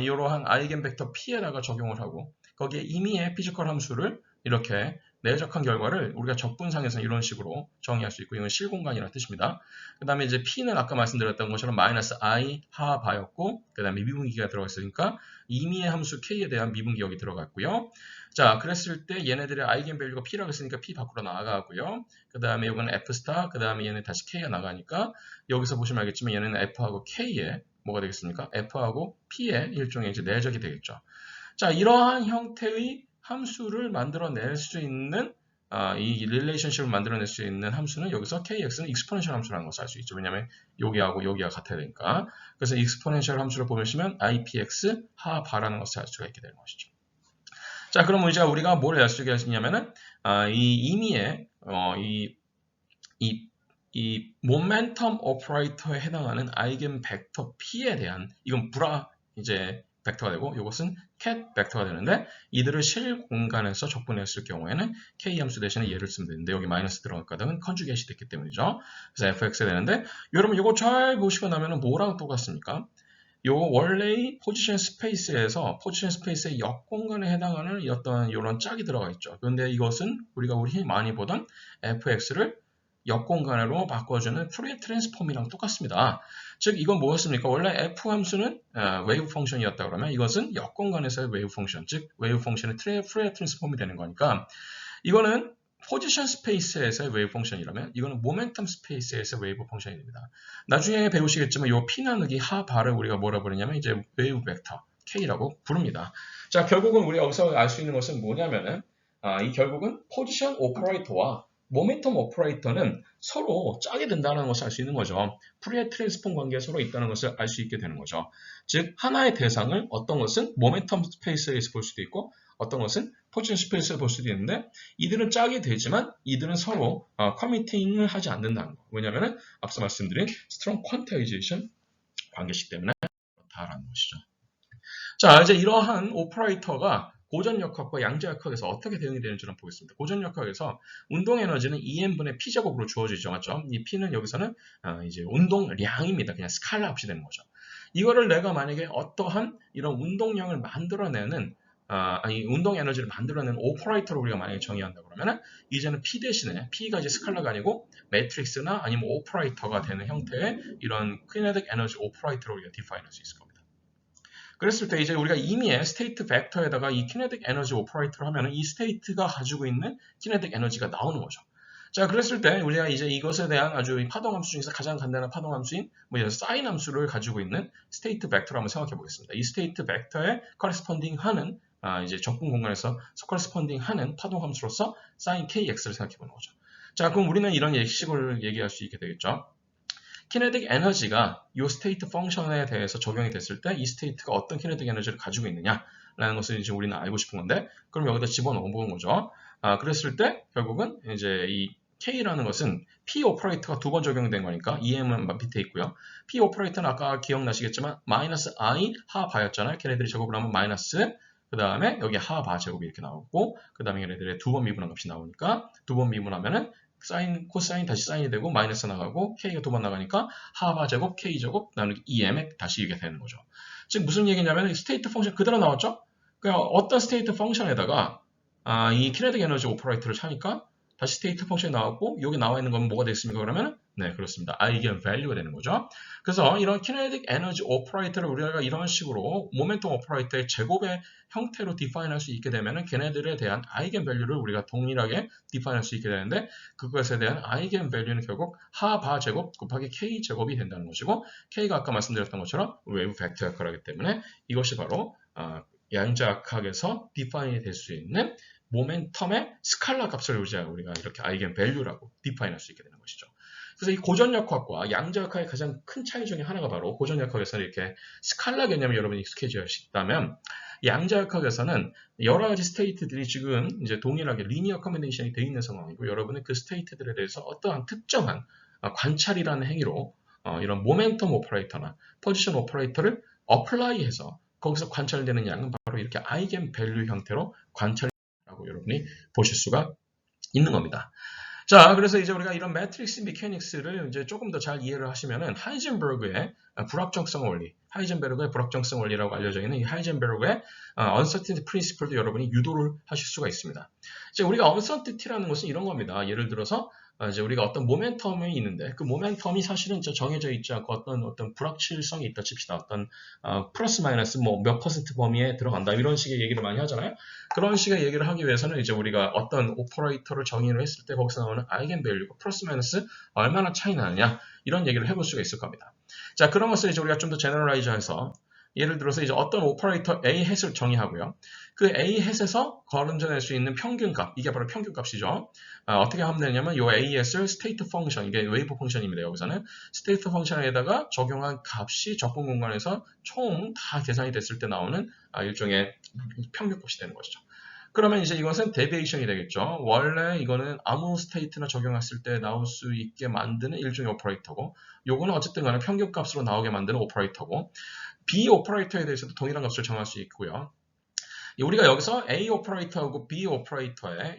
이러한 아이겐벡터 p에다가 적용을 하고 거기에 임의의 피지컬 함수를 이렇게 내적한 결과를 우리가 적분상에서는 이런 식으로 정의할 수 있고 이건 실공간이라는 뜻입니다. 그 다음에 이제 P는 아까 말씀드렸던 것처럼 마이너스 I 하바였고 그 다음에 미분기가 들어갔으니까 임의의 함수 K에 대한 미분기역이 들어갔고요. 자, 그랬을 때 얘네들의 아이겐밸류가 P라고 했으니까 P 밖으로 나가고요. 그 다음에 이거는 F 스타, 그 다음에 얘는 다시 K가 나가니까 여기서 보시면 알겠지만 얘는 F하고 K에 뭐가 되겠습니까? F하고 P의 일종의 이제 내적이 되겠죠. 자, 이러한 형태의 함수를 만들어낼 수 있는 이 릴레이션십을 만들어낼 수 있는 함수는 여기서 kx는 익스포넨셜 함수라는 것을 알 수 있죠. 왜냐하면 여기하고 여기가 같아야 되니까. 그래서 익스포넨셜 함수를 보시면 ipx 하바라는 것을 알 수가 있게 되는 것이죠. 자, 그럼 이제 우리가 뭘 알 수가 있냐면은 이 임의의 이 모멘텀 오퍼레이터에 해당하는 아이겐 벡터 p에 대한 이건 이제 벡터가 되고 이것은 cat 벡터가 되는데 이들을 실 공간에서 적분했을 경우에는 k 함수 대신에 얘를 쓰면 되는데 여기 마이너스 들어갔거든 컨주게이션이 됐기 때문이죠. 그래서 fx가 되는데 여러분 이거 잘 보시고 나면은 뭐랑 똑같습니까? 요 원래의 포지션 스페이스에서 포지션 스페이스의 역 공간에 해당하는 어떤 이런 짝이 들어가 있죠. 그런데 이것은 우리가 흔히 많이 보던 fx를 역 공간으로 바꿔주는 푸리에 트랜스폼이랑 똑같습니다. 즉 이건 뭐였습니까? 원래 f 함수는 웨이브 펑션이었다 그러면 이것은 역 공간에서의 웨이브 펑션, 즉 웨이브 펑션의 푸리에 트랜스폼이 되는 거니까 이거는 포지션 스페이스에서의 웨이브 펑션이라면 이거는 모멘텀 스페이스에서의 웨이브 펑션이 됩니다. 나중에 배우시겠지만 이 p 나누기 하바를 우리가 뭐라 부르냐면 이제 웨이브 벡터 k라고 부릅니다. 자, 결국은 우리가 여기서 알 수 있는 것은 뭐냐면은 이 결국은 포지션 오퍼레이터와 모멘텀 오퍼레이터는 서로 짝이 된다는 것을 알 수 있는 거죠. 푸리에 트랜스폼 관계가 서로 있다는 것을 알 수 있게 되는 거죠. 즉 하나의 대상을 어떤 것은 모멘텀 스페이스에서 볼 수도 있고 어떤 것은 포지션 스페이스에서 볼 수도 있는데 이들은 짝이 되지만 이들은 서로 커미팅을 하지 않는다는 거. 왜냐하면 앞서 말씀드린 스트롱 퀀타이제이션 관계식 때문에 그렇다라는 것이죠. 자, 이제 이러한 오퍼레이터가 고전역학과 양자역학에서 어떻게 대응이 되는지를 보겠습니다. 고전역학에서 운동에너지는 EM분의 P제곱으로 주어지죠. 맞죠? 이 P는 여기서는 이제 운동량입니다. 그냥 스칼라 없이 되는 거죠. 이거를 내가 만약에 어떠한 이런 운동량을 만들어내는 운동에너지를 만들어내는 오퍼레이터로 우리가 만약에 정의한다 그러면은 이제는 P 대신에 P가 이제 스칼라가 아니고 매트릭스나 아니면 오퍼레이터가 되는 형태의 이런 키네틱 에너지 오퍼레이터로 우리가 디파인할 수 있을 겁니다. 그랬을 때 이제 우리가 임의의 스테이트 벡터에다가 이 키네틱 에너지 오퍼레이터를 하면은 이 스테이트가 가지고 있는 키네틱 에너지가 나오는 거죠. 자, 그랬을 때 우리가 이제 이것에 대한 아주 파동 함수 중에서 가장 간단한 파동 함수인 사인 함수를 가지고 있는 스테이트 벡터를 한번 생각해 보겠습니다. 이 스테이트 벡터에 커레스폰딩 하는 이제 적분 공간에서 커레스폰딩 하는 파동 함수로서 사인 kx를 생각해 보는 거죠. 자, 그럼 우리는 이런 예식을 얘기할 수 있게 되겠죠. 키네틱 에너지가 이 스테이트 펑션에 대해서 적용이 됐을 때 이 스테이트가 어떤 키네틱 에너지를 가지고 있느냐라는 것을 이제 우리는 알고 싶은 건데 그럼 여기다 집어넣어 보는 거죠. 그랬을 때 결국은 이제 이 K라는 것은 P 오퍼레이터가 두 번 적용된 거니까 EM은 밑에 있고요. P 오퍼레이터는 아까 기억나시겠지만 마이너스 I 하바였잖아요. 걔네들이 제곱을 하면 마이너스 그 다음에 여기 하바 제곱이 이렇게 나오고 그 다음에 얘네들의 두 번 미분한 값이 나오니까 두 번 미분하면은 사인, 코사인 다시 사인이 되고 마이너스 나가고 K가 두 번 나가니까 하바 제곱, K 제곱 나누기 EM에 다시 이게 되는 거죠. 즉 무슨 얘기냐면 스테이트 펑션 그대로 나왔죠? 그러니까 어떤 스테이트 펑션에다가 이 키네틱 에너지 오퍼레이터를 차니까 다시 스테이트 펑션이 나왔고 여기 나와 있는 건 뭐가 됐습니까? 그러면 네, 그렇습니다. 아이겐 밸류가 되는 거죠. 그래서 이런 키네틱 에너지 오퍼레이터를 우리가 이런 식으로 모멘텀 오퍼레이터의 제곱의 형태로 디파인할 수 있게 되면은 걔네들에 대한 아이겐 밸류를 우리가 동일하게 디파인할 수 있게 되는데 그것에 대한 아이겐 밸류는 결국 하바 제곱 곱하기 k 제곱이 된다는 것이고 k가 아까 말씀드렸던 것처럼 웨이브 벡터 역할을 하기 때문에 이것이 바로 양자역학에서 디파인이 될 수 있는 모멘텀의 스칼라 값을 우리가 이렇게 아이겐 밸류라고 디파인할 수 있게 되는 것이죠. 그래서 이 고전역학과 양자역학의 가장 큰 차이 중에 하나가 바로 고전역학에서는 이렇게 스칼라 개념이 여러분이 익숙해지셨다면 양자역학에서는 여러 가지 스테이트들이 지금 이제 동일하게 리니어 커뮤니케이션이 되어 있는 상황이고 여러분은 그 스테이트들에 대해서 어떠한 특정한 관찰이라는 행위로 이런 모멘텀 오퍼레이터나 포지션 오퍼레이터를 어플라이해서 거기서 관찰되는 양은 바로 이렇게 아이겐 밸류 형태로 관찰이라고 여러분이 보실 수가 있는 겁니다. 자, 그래서 이제 우리가 이런 매트릭스 메케닉스를 이제 조금 더 잘 이해를 하시면은 하이젠베르그의 불확정성 원리, 하이젠베르그의 불확정성 원리라고 알려져 있는 이 하이젠베르그의 uncertainty principle도 여러분이 유도를 하실 수가 있습니다. 이제 우리가 uncertainty라는 것은 이런 겁니다. 예를 들어서 이제 우리가 어떤 모멘텀이 있는데 그 모멘텀이 사실은 정해져 있지 않고 어떤 불확실성이 있다 칩시다. 어떤 플러스 마이너스 뭐 몇 퍼센트 범위에 들어간다 이런 식의 얘기를 많이 하잖아요. 그런 식의 얘기를 하기 위해서는 이제 우리가 어떤 오퍼레이터를 정의를 했을 때 거기서 나오는 아이겐 밸류가 플러스 마이너스 얼마나 차이 나느냐 이런 얘기를 해볼 수가 있을 겁니다. 자, 그런 것을 이제 우리가 좀 더 제너럴라이즈해서 예를 들어서 이제 어떤 오퍼레이터 A 햇을 정의하고요. 그 A 햇에서 거론져낼 수 있는 평균값, 이게 바로 평균값이죠. 어떻게 하면 되냐면 이 A 햇을 스테이트 펑션, 이게 웨이브 펑션입니다. 여기서는 스테이트 펑션에다가 적용한 값이 적분 공간에서 총 다 계산이 됐을 때 나오는 일종의 평균값이 되는 것이죠. 그러면 이제 이것은 데비에이션이 되겠죠. 원래 이거는 아무 스테이트나 적용했을 때 나올 수 있게 만드는 일종의 오퍼레이터고 요거는 어쨌든 간에 평균값으로 나오게 만드는 오퍼레이터고 B 오퍼레이터에 대해서도 동일한 값을 정할 수 있고요. 우리가 여기서 A 오퍼레이터하고 B 오퍼레이터의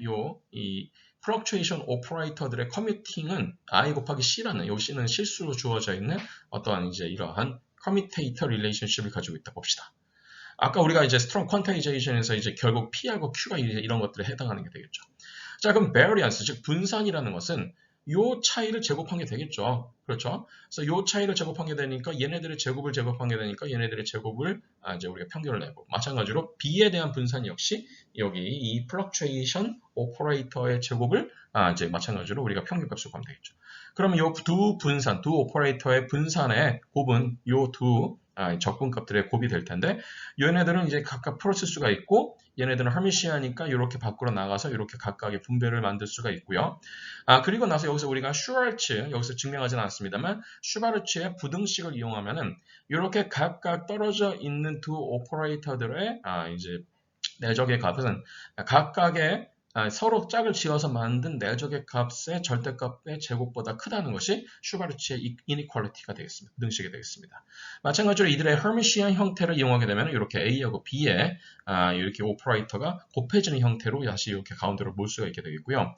이 fluctuation 오퍼레이터들의 커뮤팅은 I 곱하기 C라는 요 C는 실수로 주어져 있는 어떠한 이제 이러한 커뮤테이터 릴레이션십을 가지고 있다 봅시다. 아까 우리가 이제 strong quantization에서 이제 결국 P하고 Q가 이런 것들에 해당하는 게 되겠죠. 자, 그럼 variance, 즉 분산이라는 것은 요 차이를 제곱한 게 되겠죠. 그렇죠? 그래서 요 차이를 제곱한 게 되니까 얘네들의 제곱을 제곱한 게 되니까 얘네들의 제곱을 이제 우리가 평균을 내고 마찬가지로 B에 대한 분산 역시 여기 이 fluctuation 오퍼레이터의 제곱을 이제 마찬가지로 우리가 평균값으로 가면 되겠죠. 그러면 요 두 분산, 두 오퍼레이터의 분산의 곱은 요 두 적분값들의 곱이 될 텐데 얘네들은 이제 각각 프로세스가 있고 얘네들은 허미시아니까 이렇게 밖으로 나가서 이렇게 각각의 분배를 만들 수가 있고요. 그리고 나서 여기서 우리가 슈바르츠, 여기서 증명하지는 않습니다만 슈바르츠의 부등식을 이용하면은 이렇게 각각 떨어져 있는 두 오퍼레이터들의 이제 내적의 값은 각각의 서로 짝을 지어서 만든 내적의 값의 절대값의 제곱보다 크다는 것이 슈바르츠의 이니퀄리티가 되겠습니다. 등식이 되겠습니다. 마찬가지로 이들의 허미시안 형태를 이용하게 되면 이렇게 A하고 B의 이렇게 오퍼레이터가 곱해지는 형태로 다시 이렇게 가운데로 몰 수가 있게 되겠고요.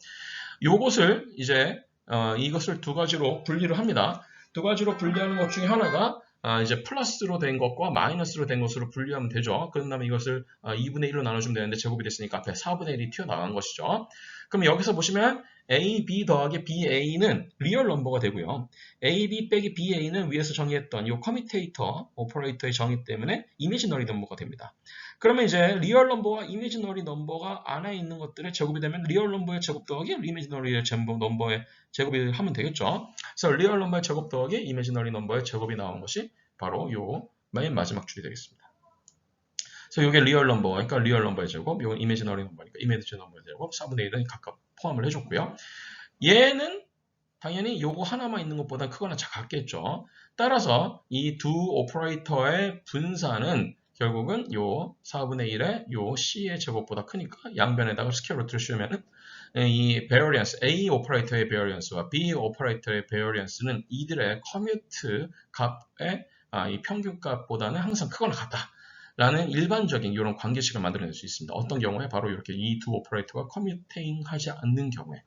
요것을 이제 이것을 두 가지로 분리를 합니다. 두 가지로 분리하는 것 중에 하나가 이제 플러스로 된 것과 마이너스로 된 것으로 분리하면 되죠. 그런 다음에 이것을 2분의 1로 나눠주면 되는데 제곱이 됐으니까 앞에 4분의 1이 튀어나간 것이죠. 그럼 여기서 보시면 AB 더하기 BA는 리얼 넘버가 되고요. AB 빼기 BA는 위에서 정의했던 이 커뮤테이터 오퍼레이터의 정의 때문에 이미지너리 넘버가 됩니다. 그러면 이제 리얼 넘버와 이미지너리 넘버가 안에 있는 것들의 제곱이 되면 리얼 넘버의 제곱 더하기 이미지너리의 넘버의 제곱이 하면 되겠죠. 그래서 리얼 넘버의 제곱 더하기 이미지너리 넘버의 제곱이 나온 것이 바로 요 맨 마지막 줄이 되겠습니다. 그래서 이게 리얼 넘버, 그러니까 리얼 넘버의 제곱, 이건 이미지너리 넘버니까 이미지 넘버의 제곱, 4분의 1은 각각 포함을 해줬고요. 얘는 당연히 요거 하나만 있는 것보다 크거나 작겠죠. 따라서 이 두 오퍼레이터의 분산은 결국은 요 4분의 1의 요 C의 제곱보다 크니까 양변에다가 스퀘어 루트를 씌우면은 이 variance, A 오퍼레이터의 variance와 B 오퍼레이터의 variance는 이들의 커뮤트 값의 이 평균값보다는 항상 크거나 같다. 라는 일반적인 이런 관계식을 만들어낼 수 있습니다. 어떤 경우에 바로 이렇게 이 두 오퍼레이터가 커뮤테잉 하지 않는 경우에.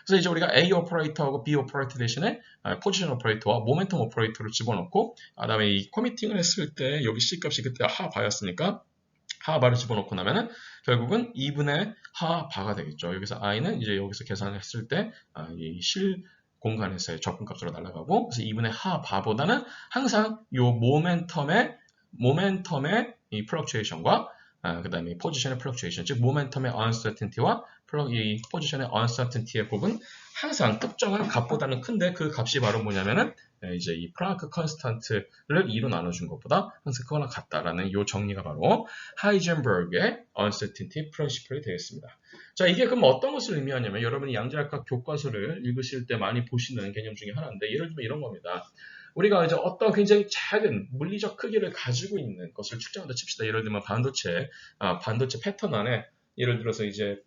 그래서 이제 우리가 A 오퍼레이터하고 B 오퍼레이터 대신에 포지션 오퍼레이터와 모멘텀 오퍼레이터를 집어넣고 그다음에 이 커미팅을 했을 때 여기 C 값이 그때 하바였으니까 하바를 집어넣고 나면은 결국은 2분의 하바가 되겠죠. 여기서 I는 이제 여기서 계산했을 때 이 공간에서의 접근값으로 날아가고, 그래서 2분의 하 바보다는 항상 요 모멘텀의 이 플럭추에이션과 그 다음에 포지션의 플럭추에이션, 즉 모멘텀의 uncertainty와 이 포지션의 uncertainty의 곱은 항상 특정한 값보다는 큰데, 그 값이 바로 뭐냐면은 이제 이 플랑크 컨스탄트를 2로 나눠준 것보다 항상 크거나 같다라는 이 정리가 바로 하이젠버그의 uncertainty principle이 되겠습니다. 자, 이게 그럼 어떤 것을 의미하냐면, 여러분이 양자역학 교과서를 읽으실 때 많이 보시는 개념 중에 하나인데, 예를 들면 이런 겁니다. 우리가 이제 어떤 굉장히 작은 물리적 크기를 가지고 있는 것을 측정한다 칩시다. 예를 들면 반도체 패턴 안에 예를 들어서 이제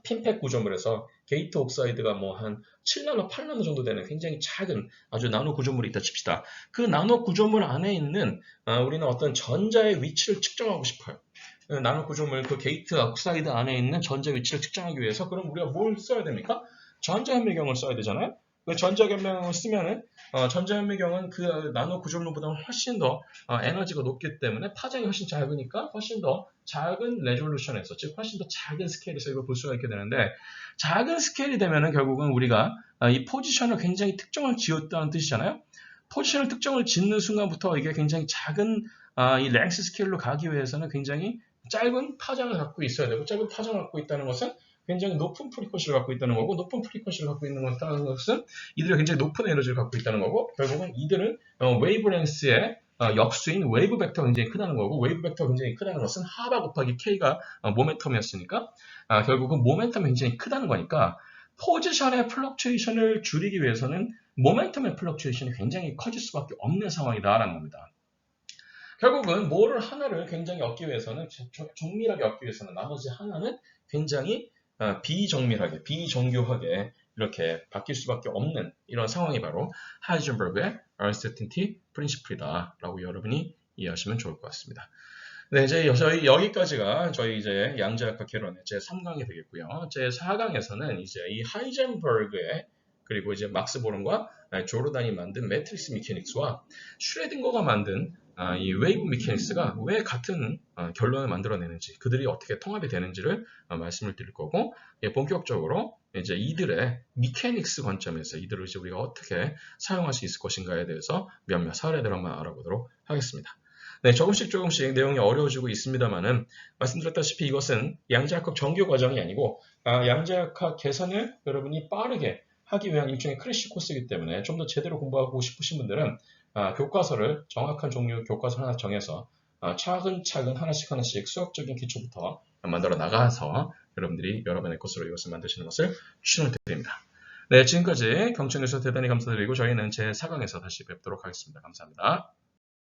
핀팩 구조물에서 게이트 옥사이드가 뭐 한 7나노, 8나노 정도 되는 굉장히 작은 아주 나노 구조물이 있다 칩시다. 그 나노 구조물 안에 있는 우리는 어떤 전자의 위치를 측정하고 싶어요. 나노 구조물 그 게이트 옥사이드 안에 있는 전자 위치를 측정하기 위해서 그럼 우리가 뭘 써야 됩니까? 전자현미경을 써야 되잖아요. 그 전자현미경을 쓰면은 전자현미경은 그 나노 구조물보다 훨씬 더 에너지가 높기 때문에 파장이 훨씬 작으니까 훨씬 더 작은 레졸루션에서, 즉 훨씬 더 작은 스케일에서 이걸 볼 수가 있게 되는데, 작은 스케일이 되면은 결국은 우리가 이 포지션을 굉장히 특정을 지었다는 뜻이잖아요. 포지션을 특정을 짓는 순간부터 이게 굉장히 작은 이 랭스 스케일로 가기 위해서는 굉장히 짧은 파장을 갖고 있어야 되고, 짧은 파장을 갖고 있다는 것은 굉장히 높은 프리퀀시를 갖고 있다는 거고, 높은 프리퀀시를 갖고 있는 것은 이들이 굉장히 높은 에너지를 갖고 있다는 거고, 결국은 이들은 웨이브랭스의 역수인 웨이브 벡터가 굉장히 크다는 거고, 웨이브 벡터가 굉장히 크다는 것은 하바 곱하기 k가 모멘텀이었으니까 결국은 모멘텀이 굉장히 크다는 거니까, 포지션의 플럭추에이션을 줄이기 위해서는 모멘텀의 플럭추에이션이 굉장히 커질 수밖에 없는 상황이다라는 겁니다. 결국은 뭐를 하나를 굉장히 얻기 위해서는, 정밀하게 얻기 위해서는 나머지 하나는 굉장히 비정밀하게, 비정교하게 이렇게 바뀔 수밖에 없는 이런 상황이 바로 하이젠버그의 uncertainty principle이다 라고 여러분이 이해하시면 좋을 것 같습니다. 네, 이제 여기까지가 저희 이제 양자역학 개론의 제 3강이 되겠고요. 제 4강에서는 이제 이 하이젠버그의, 그리고 이제 막스 보론과 조르단이 만든 매트릭스 미케닉스와 슈레딩거가 만든 이 웨이브 미케닉스가 왜 같은 결론을 만들어내는지, 그들이 어떻게 통합이 되는지를 말씀을 드릴 거고, 본격적으로 이제 이들의 미케닉스 관점에서 이들을 이제 우리가 어떻게 사용할 수 있을 것인가에 대해서 몇몇 사례들을 한번 알아보도록 하겠습니다. 네, 조금씩 내용이 어려워지고 있습니다만은, 말씀드렸다시피 이것은 양자역학 정규 과정이 아니고 양자역학 계산을 여러분이 빠르게 하기 위한 일종의 크래시 코스이기 때문에, 좀 더 제대로 공부하고 싶으신 분들은 교과서를 정확한 종류 교과서 하나 정해서 차근차근 하나씩 수학적인 기초부터 만들어 나가서 여러분들이 여러분의 것으로 이것을 만드시는 것을 추천을 드립니다. 네, 지금까지 경청해주셔서 대단히 감사드리고, 저희는 제 4강에서 다시 뵙도록 하겠습니다. 감사합니다.